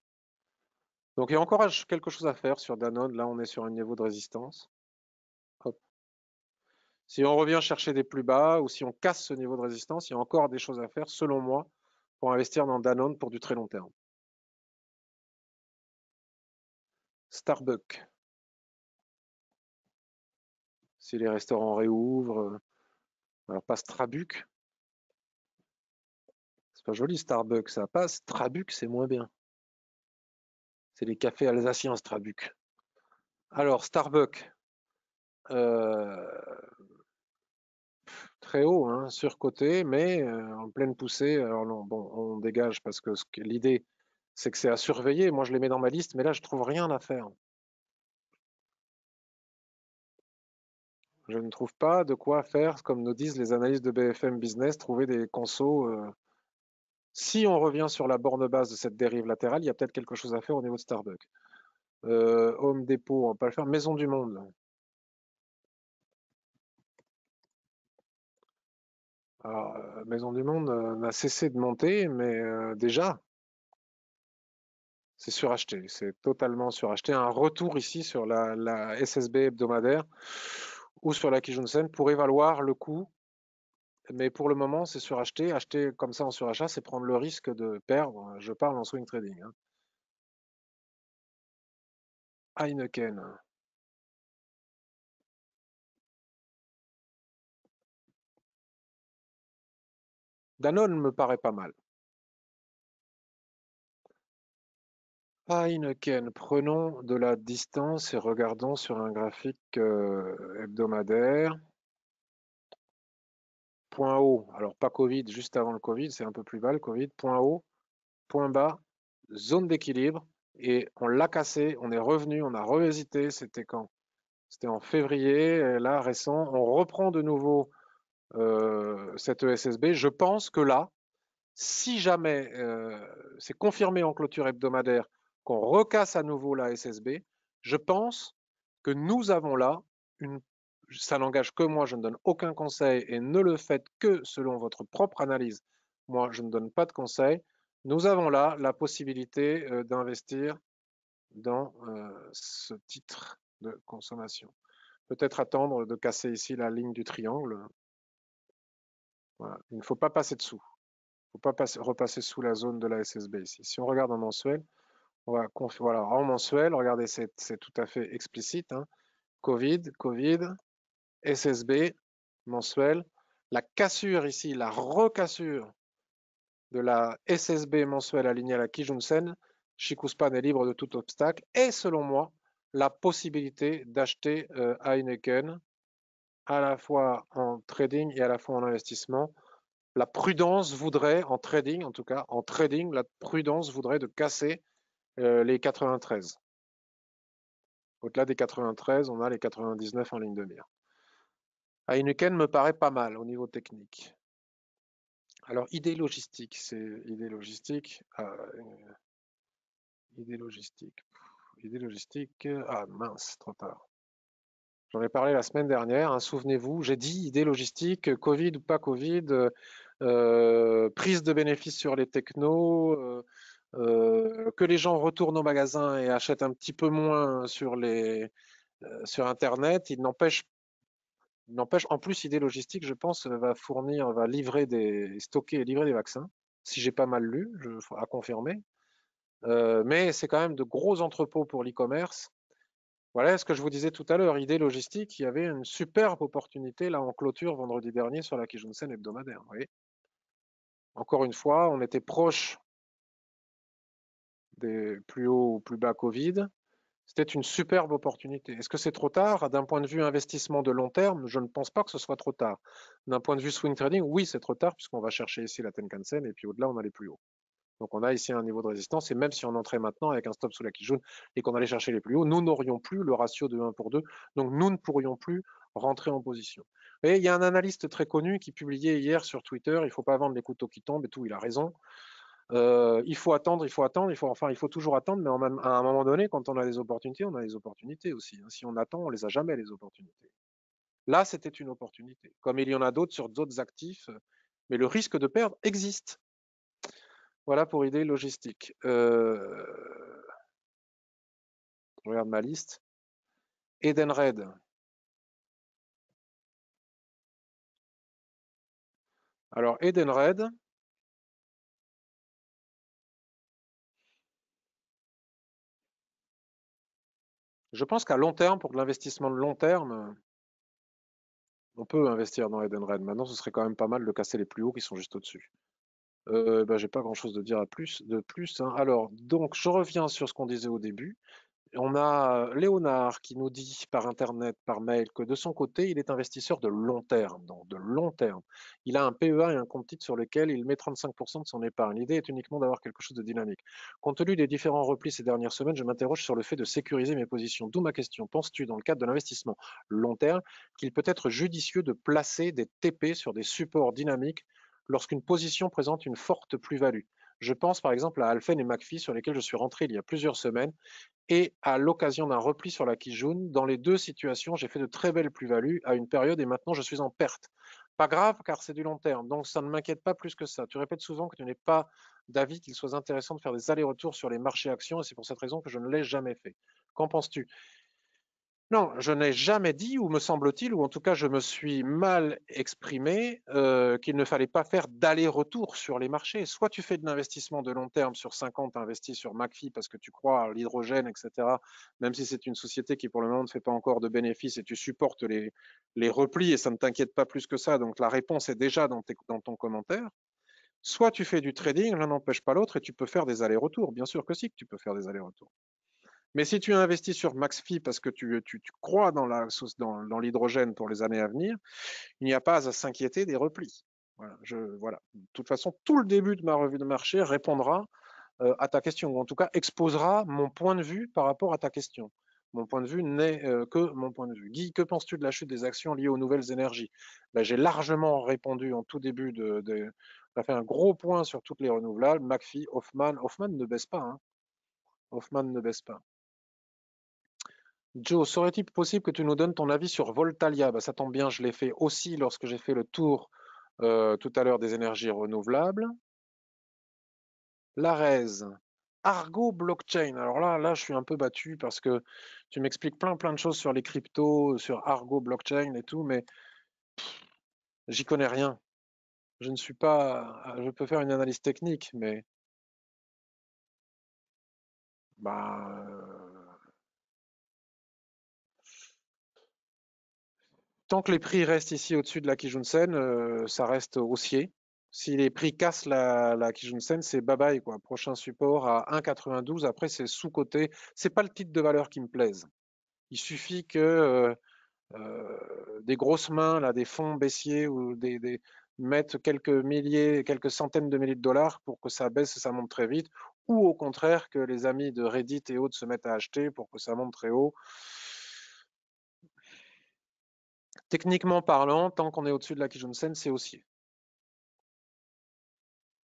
Donc il y a encore quelque chose à faire sur Danone. Là, on est sur un niveau de résistance. Hop. Si on revient chercher des plus bas ou si on casse ce niveau de résistance, il y a encore des choses à faire, selon moi, pour investir dans Danone pour du très long terme. Starbucks. Si les restaurants réouvrent, alors pas Strabuc, c'est pas joli Starbucks, ça passe. Strabuc, c'est moins bien. C'est les cafés alsaciens Strabuc. Alors Starbucks, euh, très haut, hein, surcoté, mais en pleine poussée. Alors non, bon, on dégage parce que l'idée, c'est que c'est à surveiller. Moi, je les mets dans ma liste, mais là, je trouve rien à faire. Je ne trouve pas de quoi faire, comme nous disent les analystes de BFM Business, trouver des consos. Si on revient sur la borne basse de cette dérive latérale, il y a peut-être quelque chose à faire au niveau de Starbucks. Home Depot, on va pas le faire. Maison du Monde. Alors, Maison du Monde n'a cessé de monter, mais déjà, c'est suracheté. C'est totalement suracheté. Un retour ici sur la SSB hebdomadaire ou sur la Kijun Sen pourrait valoir le coup, mais pour le moment, c'est suracheté. Acheter comme ça en surachat, c'est prendre le risque de perdre. Je parle en swing trading, hein. Heineken. Danone me paraît pas mal. Heineken, prenons de la distance et regardons sur un graphique hebdomadaire. Point haut, alors pas Covid, juste avant le Covid, c'est un peu plus bas le Covid. Point haut, point bas, zone d'équilibre. Et on l'a cassé, on est revenu, on a revisité. C'était quand? C'était en février, et là récent. On reprend de nouveau cette ESSB. Je pense que là, si jamais c'est confirmé en clôture hebdomadaire qu'on recasse à nouveau la SSB, je pense que nous avons là une. Ça n'engage que moi, je ne donne aucun conseil et ne le faites que selon votre propre analyse. Moi, je ne donne pas de conseils. Nous avons là la possibilité d'investir dans ce titre de consommation. Peut-être attendre de casser ici la ligne du triangle. Voilà. Il ne faut pas passer dessous. faut pas repasser sous la zone de la SSB ici. Si on regarde en mensuel, on va voilà, en mensuel, regardez, c'est tout à fait explicite, hein. Covid, SSB, mensuel. La cassure ici, la recassure de la SSB mensuelle alignée à la Kijun-sen, Shikuspan est libre de tout obstacle, et selon moi, la possibilité d'acheter Heineken à la fois en trading et à la fois en investissement. La prudence voudrait, en trading en tout cas, en trading, la prudence voudrait de casser les 93. Au-delà des 93, on a les 99 en ligne de mire. Heineken me paraît pas mal au niveau technique. Alors, idée logistique, c'est idée logistique. Idée logistique. Idée logistique. Ah mince, trop tard. J'en ai parlé la semaine dernière, hein, souvenez-vous, j'ai dit idée logistique, Covid ou pas Covid, prise de bénéfices sur les technos, que les gens retournent au magasin et achètent un petit peu moins sur Internet. Il n'empêche, en plus, idée logistique, je pense, va stocker et livrer des vaccins, si j'ai pas mal lu, à confirmer. Mais c'est quand même de gros entrepôts pour l'e-commerce. Voilà ce que je vous disais tout à l'heure, idée logistique, il y avait une superbe opportunité là en clôture vendredi dernier sur la Kijun-sen hebdomadaire. Vous voyez, encore une fois, on était proche des plus hauts ou plus bas Covid. C'était une superbe opportunité. Est-ce que c'est trop tard? D'un point de vue investissement de long terme, je ne pense pas que ce soit trop tard. D'un point de vue swing trading, oui, c'est trop tard puisqu'on va chercher ici la Tenkan-sen et puis au-delà, on a les plus hauts. Donc on a ici un niveau de résistance et même si on entrait maintenant avec un stop sous la Kijun et qu'on allait chercher les plus hauts, nous n'aurions plus le ratio de 1 pour 2, donc nous ne pourrions plus rentrer en position. Et il y a un analyste très connu qui publiait hier sur Twitter, il ne faut pas vendre les couteaux qui tombent et tout, il a raison. Il faut attendre, il faut toujours attendre, mais à un moment donné, quand on a des opportunités, on a des opportunités aussi, hein. Si on attend, on les a jamais les opportunités. Là, c'était une opportunité, comme il y en a d'autres sur d'autres actifs, mais le risque de perdre existe. Voilà pour idée logistique. Je regarde ma liste. Edenred. Alors, Edenred, je pense qu'à long terme, pour de l'investissement de long terme, on peut investir dans Edenred. Maintenant, ce serait quand même pas mal de casser les plus hauts qui sont juste au-dessus. J'ai pas grand-chose de plus, hein. Alors, donc, je reviens sur ce qu'on disait au début. On a Léonard qui nous dit par internet, par mail, que de son côté, il est investisseur de long terme. Donc de long terme. Il a un PEA et un compte titre sur lequel il met 35% de son épargne. L'idée est uniquement d'avoir quelque chose de dynamique. Compte tenu des différents replis ces dernières semaines, je m'interroge sur le fait de sécuriser mes positions. D'où ma question. Penses-tu, dans le cadre de l'investissement long terme, qu'il peut être judicieux de placer des TP sur des supports dynamiques lorsqu'une position présente une forte plus-value? Je pense par exemple à Alphen et McPhee sur lesquels je suis rentré il y a plusieurs semaines et à l'occasion d'un repli sur la Kijun. Dans les deux situations, j'ai fait de très belles plus-values à une période et maintenant je suis en perte. Pas grave car c'est du long terme, donc ça ne m'inquiète pas plus que ça. Tu répètes souvent que tu n'es pas d'avis qu'il soit intéressant de faire des allers-retours sur les marchés actions et c'est pour cette raison que je ne l'ai jamais fait. Qu'en penses-tu? Non, je n'ai jamais dit, ou me semble-t-il, ou en tout cas je me suis mal exprimé, qu'il ne fallait pas faire d'aller-retour sur les marchés. Soit tu fais de l'investissement de long terme sur 5 ans, tu investis sur McPhee parce que tu crois à l'hydrogène, etc., même si c'est une société qui pour le moment ne fait pas encore de bénéfices et tu supportes les replis et ça ne t'inquiète pas plus que ça, donc la réponse est déjà dans ton commentaire. Soit tu fais du trading, l'un n'empêche pas l'autre et tu peux faire des allers-retours. Bien sûr que si, que tu peux faire des allers-retours. Mais si tu investis sur MaxFi parce que tu crois dans l'hydrogène pour les années à venir, il n'y a pas à s'inquiéter des replis. Voilà. De toute façon, tout le début de ma revue de marché répondra à ta question, ou en tout cas exposera mon point de vue par rapport à ta question. Mon point de vue n'est que mon point de vue. Guy, que penses-tu de la chute des actions liées aux nouvelles énergies? J'ai largement répondu en tout début on a fait un gros point sur toutes les renouvelables. McPhee, Hoffman. Hoffman ne baisse pas, hein. Hoffman ne baisse pas. Joe, serait-il possible que tu nous donnes ton avis sur Voltalia? Ça tombe bien, je l'ai fait aussi lorsque j'ai fait le tour tout à l'heure des énergies renouvelables. L'ARES, Argo Blockchain. Alors là, je suis un peu battu parce que tu m'expliques plein de choses sur les cryptos, sur Argo Blockchain et tout, mais j'y connais rien. Je ne suis pas, je peux faire une analyse technique, mais bah, tant que les prix restent ici au-dessus de la Kijun-sen, ça reste haussier. Si les prix cassent la Kijun-sen, c'est bye bye quoi. Prochain support à 1,92. Après, c'est sous-coté. C'est pas le titre de valeur qui me plaise. Il suffit que des grosses mains, là, des fonds baissiers ou mettent quelques milliers, quelques centaines de milliers de dollars pour que ça baisse et ça monte très vite, ou au contraire que les amis de Reddit et autres se mettent à acheter pour que ça monte très haut. Techniquement parlant, tant qu'on est au-dessus de la Kijun-sen, c'est haussier.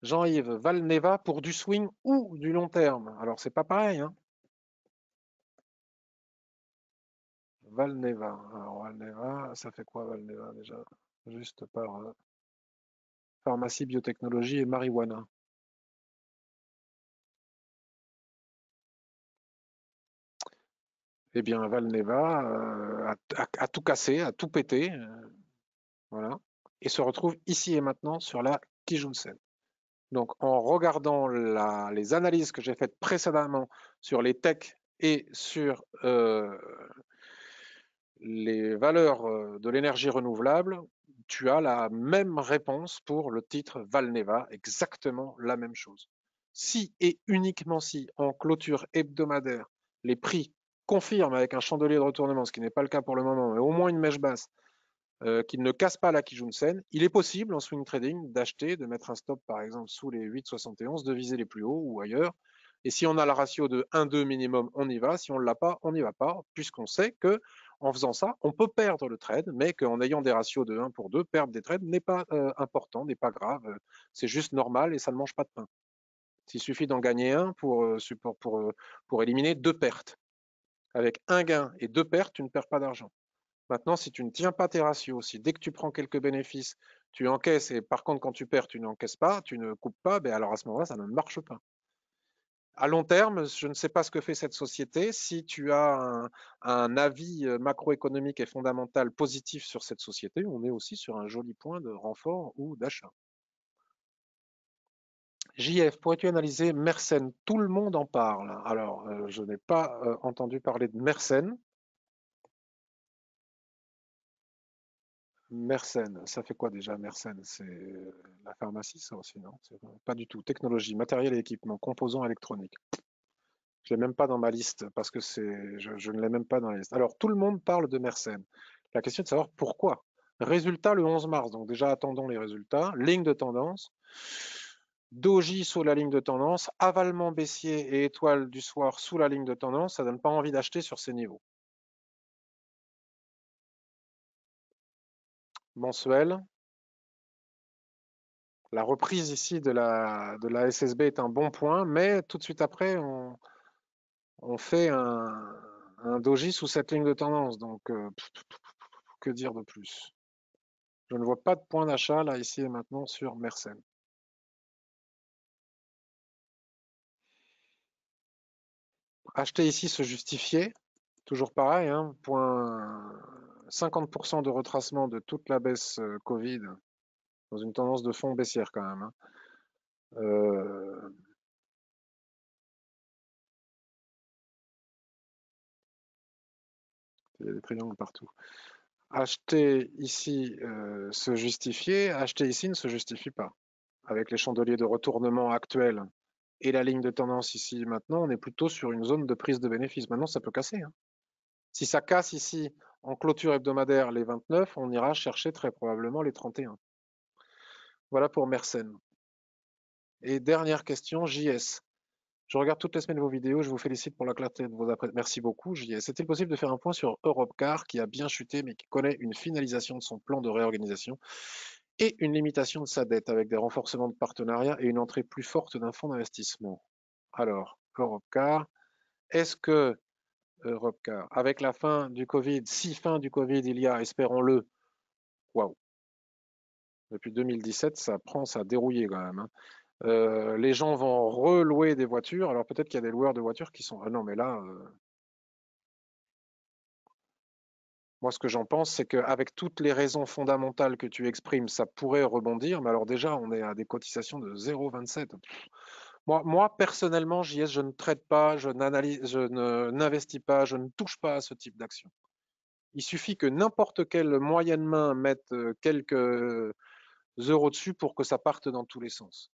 Jean-Yves, Valneva pour du swing ou du long terme. Alors c'est pas pareil, hein. Valneva. Alors Valneva, ça fait quoi Valneva déjà? Juste par pharmacie, biotechnologie et marijuana. Eh bien, Valneva a tout cassé, a tout pété, voilà, et se retrouve ici et maintenant sur la Kijun-sen. Donc, en regardant les analyses que j'ai faites précédemment sur les techs et sur les valeurs de l'énergie renouvelable, tu as la même réponse pour le titre Valneva, exactement la même chose. Si et uniquement si, en clôture hebdomadaire, les prix confirment avec un chandelier de retournement, ce qui n'est pas le cas pour le moment, mais au moins une mèche basse, qu'il ne casse pas la Kijun-sen, il est possible en swing trading d'acheter, de mettre un stop par exemple sous les 8,71, de viser les plus hauts ou ailleurs. Et si on a la ratio de 1-2 minimum, on y va. Si on ne l'a pas, on n'y va pas, puisqu'on sait que en faisant ça, on peut perdre le trade, mais qu'en ayant des ratios de 1 pour 2, perdre des trades n'est pas important, n'est pas grave. C'est juste normal et ça ne mange pas de pain. Il suffit d'en gagner un pour éliminer deux pertes. Avec un gain et deux pertes, tu ne perds pas d'argent. Maintenant, si tu ne tiens pas tes ratios, si dès que tu prends quelques bénéfices, tu encaisses et par contre quand tu perds, tu n'encaisses pas, tu ne coupes pas, ben alors à ce moment-là, ça ne marche pas. À long terme, je ne sais pas ce que fait cette société. Si tu as un avis macroéconomique et fondamental positif sur cette société, on est aussi sur un joli point de renfort ou d'achat. JF, pourrais-tu analyser Mersenne? Tout le monde en parle. Alors, je n'ai pas entendu parler de Mersenne. Mersenne, ça fait quoi déjà Mersenne? C'est la pharmacie, ça aussi, non? Pas du tout. Technologie, matériel et équipement, composants électroniques. Je l'ai même pas dans ma liste parce que je ne l'ai même pas dans la liste. Alors, tout le monde parle de Mersenne. La question est de savoir pourquoi. Résultat le 11 mars, donc déjà attendons les résultats. Ligne de tendance. Doji sous la ligne de tendance, avalement baissier et étoile du soir sous la ligne de tendance, ça donne pas envie d'acheter sur ces niveaux. Mensuel. La reprise ici de la SSB est un bon point, mais tout de suite après, on fait un doji sous cette ligne de tendance. Donc, que dire de plus? Je ne vois pas de point d'achat là, ici et maintenant sur Mersenne. Acheter ici se justifier, toujours pareil, hein, point 50% de retracement de toute la baisse Covid dans une tendance de fond baissière quand même, hein. Euh, il y a des triangles partout. Acheter ici se justifier, acheter ici ne se justifie pas. Avec les chandeliers de retournement actuels et la ligne de tendance ici maintenant, on est plutôt sur une zone de prise de bénéfice. Maintenant, ça peut casser, hein. Si ça casse ici en clôture hebdomadaire les 29, on ira chercher très probablement les 31. Voilà pour Mersenne. Et dernière question, JS. Je regarde toutes les semaines vos vidéos, je vous félicite pour la clarté de vos après. Merci beaucoup, JS. Est-il possible de faire un point sur Europcar qui a bien chuté mais qui connaît une finalisation de son plan de réorganisation et une limitation de sa dette avec des renforcements de partenariats et une entrée plus forte d'un fonds d'investissement? Alors, Europcar, est-ce que Europcar, avec la fin du Covid, si fin du Covid il y a, espérons-le, waouh, depuis 2017, ça a dérouillé quand même, hein. Les gens vont relouer des voitures. Alors peut-être qu'il y a des loueurs de voitures qui sont. Ah non, mais là, Moi, ce que j'en pense, c'est qu'avec toutes les raisons fondamentales que tu exprimes, ça pourrait rebondir. Mais alors déjà, on est à des cotisations de 0,27. Moi, personnellement, JS, je ne traite pas, je n'analyse, n'investis pas, je ne touche pas à ce type d'action. Il suffit que n'importe quelle moyenne main mette quelques euros dessus pour que ça parte dans tous les sens.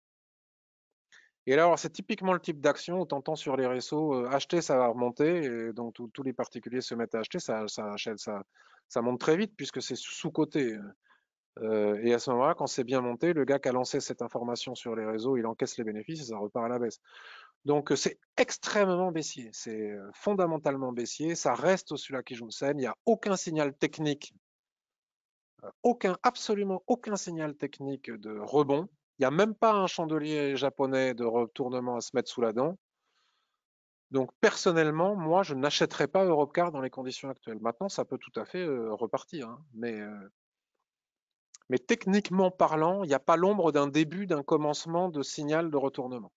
Et là, alors, c'est typiquement le type d'action où tu entends sur les réseaux acheter, ça va remonter, et donc tous les particuliers se mettent à acheter, ça monte très vite puisque c'est sous-coté. Et à ce moment-là, quand c'est bien monté, le gars qui a lancé cette information sur les réseaux, il encaisse les bénéfices et ça repart à la baisse. Donc c'est extrêmement baissier, c'est fondamentalement baissier, ça reste au-dessus de la Kijun-sen, il n'y a aucun signal technique, absolument aucun signal technique de rebond. Il n'y a même pas un chandelier japonais de retournement à se mettre sous la dent. Donc personnellement, moi, je n'achèterais pas Europcar dans les conditions actuelles. Maintenant, ça peut tout à fait repartir, hein, mais techniquement parlant, il n'y a pas l'ombre d'un début, d'un commencement de signal de retournement.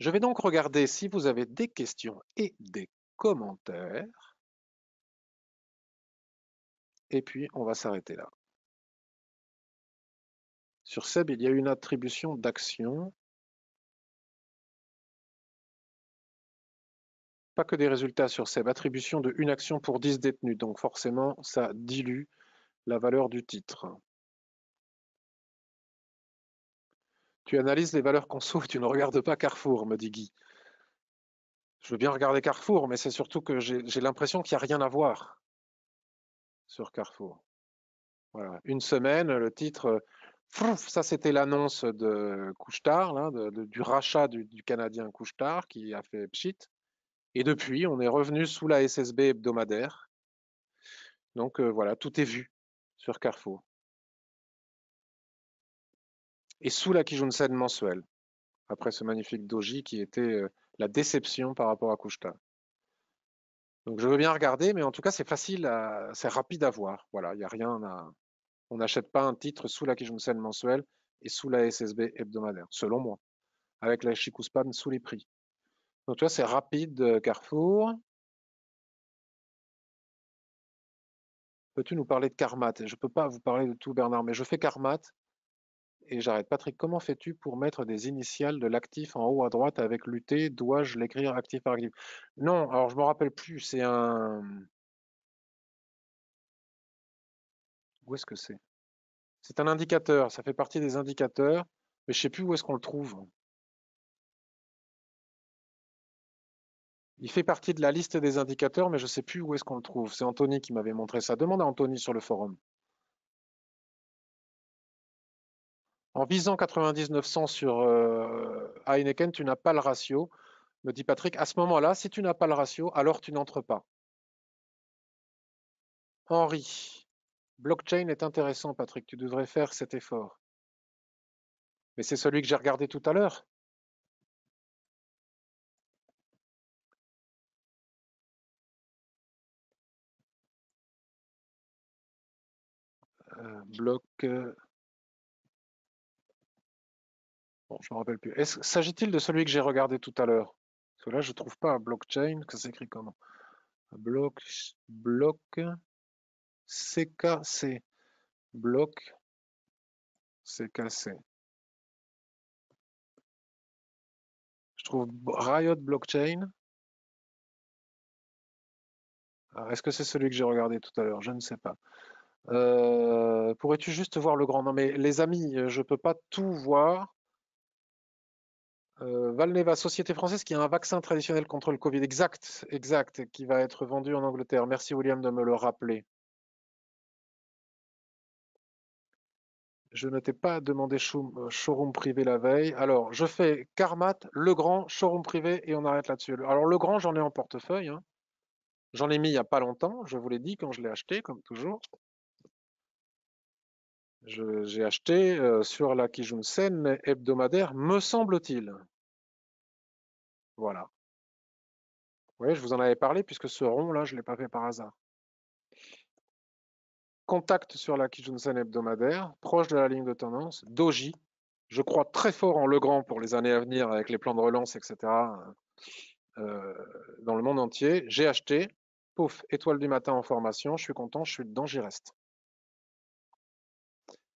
Je vais donc regarder si vous avez des questions et des commentaires. Et puis, on va s'arrêter là. Sur Seb, il y a une attribution d'actions. Pas que des résultats sur Seb. Attribution de une action pour 10 détenus. Donc forcément, ça dilue la valeur du titre. Tu analyses les valeurs conso et tu ne regardes pas Carrefour, me dit Guy. Je veux bien regarder Carrefour, mais c'est surtout que j'ai l'impression qu'il n'y a rien à voir sur Carrefour. Voilà. Une semaine, le titre, ça c'était l'annonce de Couche-Tard, là, du rachat du Canadien Couche-Tard qui a fait pchit. Et depuis, on est revenu sous la SSB hebdomadaire. Donc voilà, tout est vu sur Carrefour. Et sous la Kijun-sen mensuelle, après ce magnifique doji qui était la déception par rapport à Couche-Tard. Donc je veux bien regarder, mais en tout cas c'est facile, c'est rapide à voir. Voilà, il n'y a rien à... On n'achète pas un titre sous la Kijun-sen mensuelle et sous la SSB hebdomadaire, selon moi, avec la Shikuspan sous les prix. Donc tu vois, c'est rapide, Carrefour. Peux-tu nous parler de Carmat? Je ne peux pas vous parler de tout, Bernard, mais je fais Carmat et j'arrête. Patrick, comment fais-tu pour mettre des initiales de l'actif en haut à droite avec l'UT? Dois-je l'écrire actif par actif? Non, alors je ne me rappelle plus. C'est un... Où est-ce que c'est? C'est un indicateur. Ça fait partie des indicateurs, mais je ne sais plus où est-ce qu'on le trouve. Il fait partie de la liste des indicateurs, mais je ne sais plus où est-ce qu'on le trouve. C'est Anthony qui m'avait montré ça. Demande à Anthony sur le forum. En visant 99-100 sur Heineken, tu n'as pas le ratio, me dit Patrick. À ce moment-là, si tu n'as pas le ratio, alors tu n'entres pas. Henri, blockchain est intéressant, Patrick. Tu devrais faire cet effort. Mais c'est celui que j'ai regardé tout à l'heure. Bloc. Bon, je ne me rappelle plus. S'agit-il de celui que j'ai regardé tout à l'heure? Parce que là, je ne trouve pas blockchain. Que ça s'écrit comment? Bloc. CKC. Bloc. CKC. Je trouve Riot Blockchain. Est-ce que c'est celui que j'ai regardé tout à l'heure? Je ne sais pas. Pourrais-tu juste voir le grand? Non, mais les amis, je ne peux pas tout voir. Valneva, société française qui a un vaccin traditionnel contre le Covid. Exact, exact, qui va être vendu en Angleterre. Merci William de me le rappeler. Je ne t'ai pas demandé showroom privé la veille. Alors, je fais Carmat, Legrand, showroom privé et on arrête là-dessus. Alors, Legrand, j'en ai en portefeuille, hein. J'en ai mis il n'y a pas longtemps, je vous l'ai dit quand je l'ai acheté, comme toujours. J'ai acheté sur la Kijun-sen hebdomadaire, me semble-t-il. Voilà. Oui, je vous en avais parlé puisque ce rond-là, je ne l'ai pas fait par hasard. Contact sur la Kijun-sen hebdomadaire, proche de la ligne de tendance, Doji. Je crois très fort en Legrand pour les années à venir avec les plans de relance, etc. Dans le monde entier. J'ai acheté. Pouf, étoile du matin en formation, je suis content, je suis dedans, j'y reste.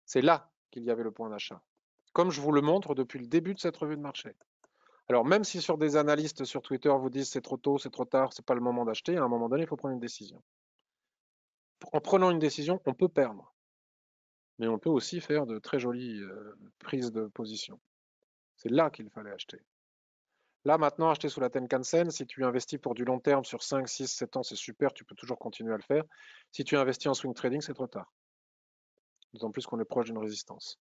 C'est là qu'il y avait le point d'achat. Comme je vous le montre depuis le début de cette revue de marché. Alors, même si sur des analystes sur Twitter vous disent c'est trop tôt, c'est trop tard, c'est pas le moment d'acheter, à un moment donné, il faut prendre une décision. En prenant une décision, on peut perdre. Mais on peut aussi faire de très jolies prises de position. C'est là qu'il fallait acheter. Là, maintenant, acheter sous la Tenkan-sen, si tu investis pour du long terme sur 5, 6, 7 ans, c'est super, tu peux toujours continuer à le faire. Si tu investis en swing trading, c'est trop tard. D'autant plus qu'on est proche d'une résistance.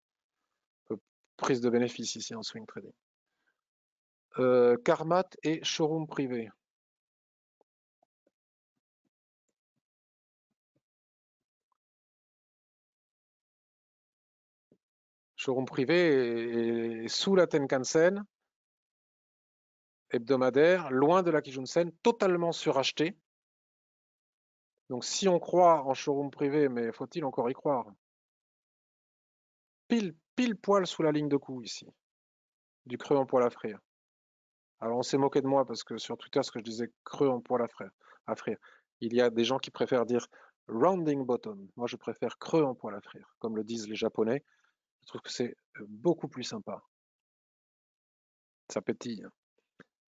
Prise de bénéfice ici en swing trading. Carmat et showroom privé. Showroom privé est sous la Tenkan-sen, hebdomadaire, loin de la Kijun-sen, totalement suracheté. Donc si on croit en showroom privé, mais faut-il encore y croire? Pile poil sous la ligne de coup ici, du creux en poil à frire. Alors on s'est moqué de moi parce que sur Twitter, ce que je disais creux en poil à frire. Il y a des gens qui préfèrent dire rounding bottom. Moi, je préfère creux en poil à frire, comme le disent les Japonais. Je trouve que c'est beaucoup plus sympa. Ça pétille.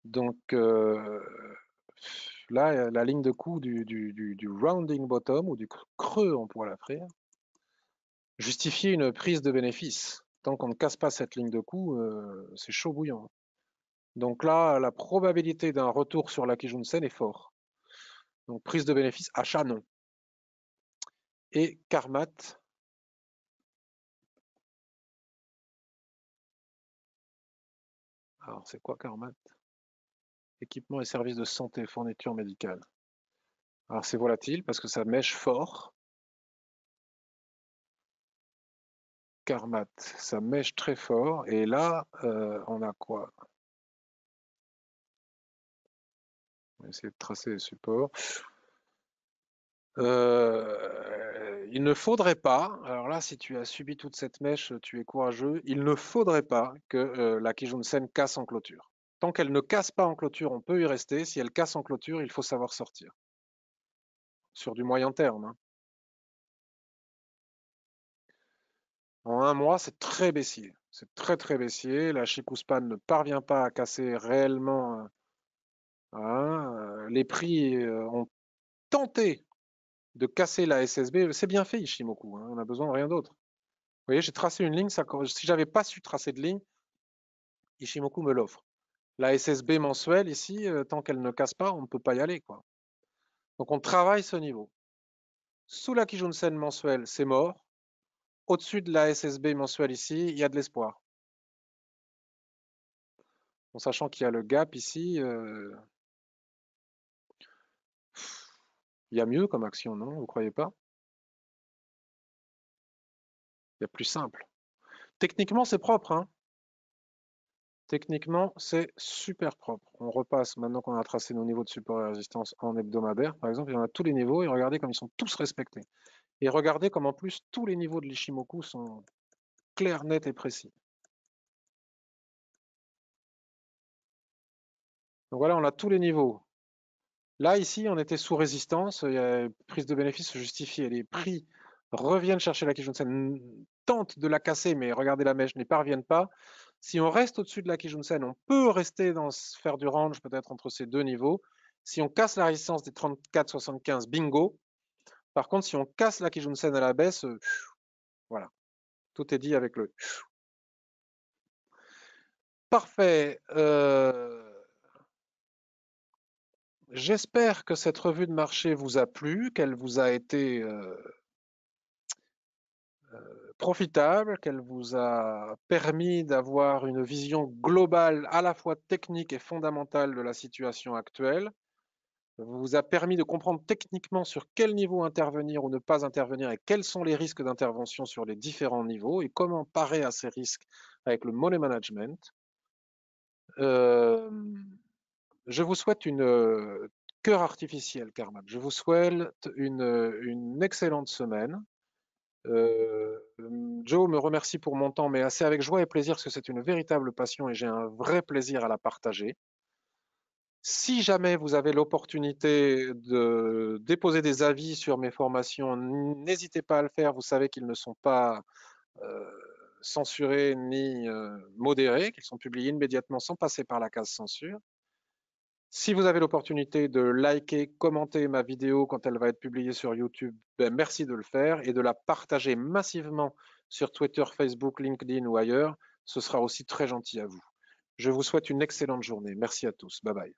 Donc là, la ligne de coup du rounding bottom ou du creux en poil à frire justifier une prise de bénéfice. Tant qu'on ne casse pas cette ligne de coup, c'est chaud bouillant. Donc là, la probabilité d'un retour sur la Kijun-sen est fort. Donc prise de bénéfice, achat non. Et Karmat. Alors c'est quoi Karmat? Équipement et services de santé, fourniture médicale. Alors c'est volatile parce que ça mèche fort. Karmat, ça mèche très fort. Et là, on a quoi? On va essayer de tracer les supports. Il ne faudrait pas, alors là, si tu as subi toute cette mèche, tu es courageux, il ne faudrait pas que la Kijun-sen casse en clôture. Tant qu'elle ne casse pas en clôture, on peut y rester. Si elle casse en clôture, il faut savoir sortir. Sur du moyen terme. Hein. En un mois, c'est très baissier. C'est très très baissier. La Chikuspan ne parvient pas à casser réellement. Hein. Les prix ont tenté de casser la SSB. C'est bien fait, Ishimoku. Hein. On a besoin de rien d'autre. Vous voyez, j'ai tracé une ligne. Si j'avais pas su tracer de ligne, Ishimoku me l'offre. La SSB mensuelle ici, tant qu'elle ne casse pas, on ne peut pas y aller, quoi. Donc on travaille ce niveau. Sous la Kijun-sen mensuelle, c'est mort. Au-dessus de la SSB mensuelle ici, il y a de l'espoir. En sachant qu'il y a le gap ici, il y a mieux comme action, non? Vous croyez pas? Il y a plus simple. Techniquement, c'est propre, hein? Techniquement, c'est super propre. On repasse, maintenant qu'on a tracé nos niveaux de support et résistance en hebdomadaire, par exemple, il y en a tous les niveaux, et regardez comme ils sont tous respectés. Et regardez comme en plus tous les niveaux de l'Ishimoku sont clairs, nets et précis. Donc voilà, on a tous les niveaux. Là, ici, on était sous résistance, il y a prise de bénéfice justifiée. Les prix reviennent chercher la Kijun-sen, tentent de la casser, mais regardez la mèche, n'y parviennent pas. Si on reste au-dessus de la Kijun-sen, on peut rester faire du range peut-être entre ces deux niveaux. Si on casse la résistance des 34,75, bingo. Par contre, si on casse la Kijun-sen à la baisse, voilà, tout est dit avec le. Parfait. J'espère que cette revue de marché vous a plu, qu'elle vous a été profitable, qu'elle vous a permis d'avoir une vision globale à la fois technique et fondamentale de la situation actuelle, vous a permis de comprendre techniquement sur quel niveau intervenir ou ne pas intervenir et quels sont les risques d'intervention sur les différents niveaux et comment parer à ces risques avec le money management. Euh, je vous souhaite une cœur artificiel, Karmat. Je vous souhaite une excellente semaine. Joe me remercie pour mon temps, mais c'est avec joie et plaisir parce que c'est une véritable passion et j'ai un vrai plaisir à la partager. Si jamais vous avez l'opportunité de déposer des avis sur mes formations, n'hésitez pas à le faire. Vous savez qu'ils ne sont pas euh, censurés ni modérés, qu'ils sont publiés immédiatement sans passer par la case censure. Si vous avez l'opportunité de liker, commenter ma vidéo quand elle va être publiée sur YouTube, ben merci de le faire et de la partager massivement sur Twitter, Facebook, LinkedIn ou ailleurs. Ce sera aussi très gentil à vous. Je vous souhaite une excellente journée. Merci à tous. Bye bye.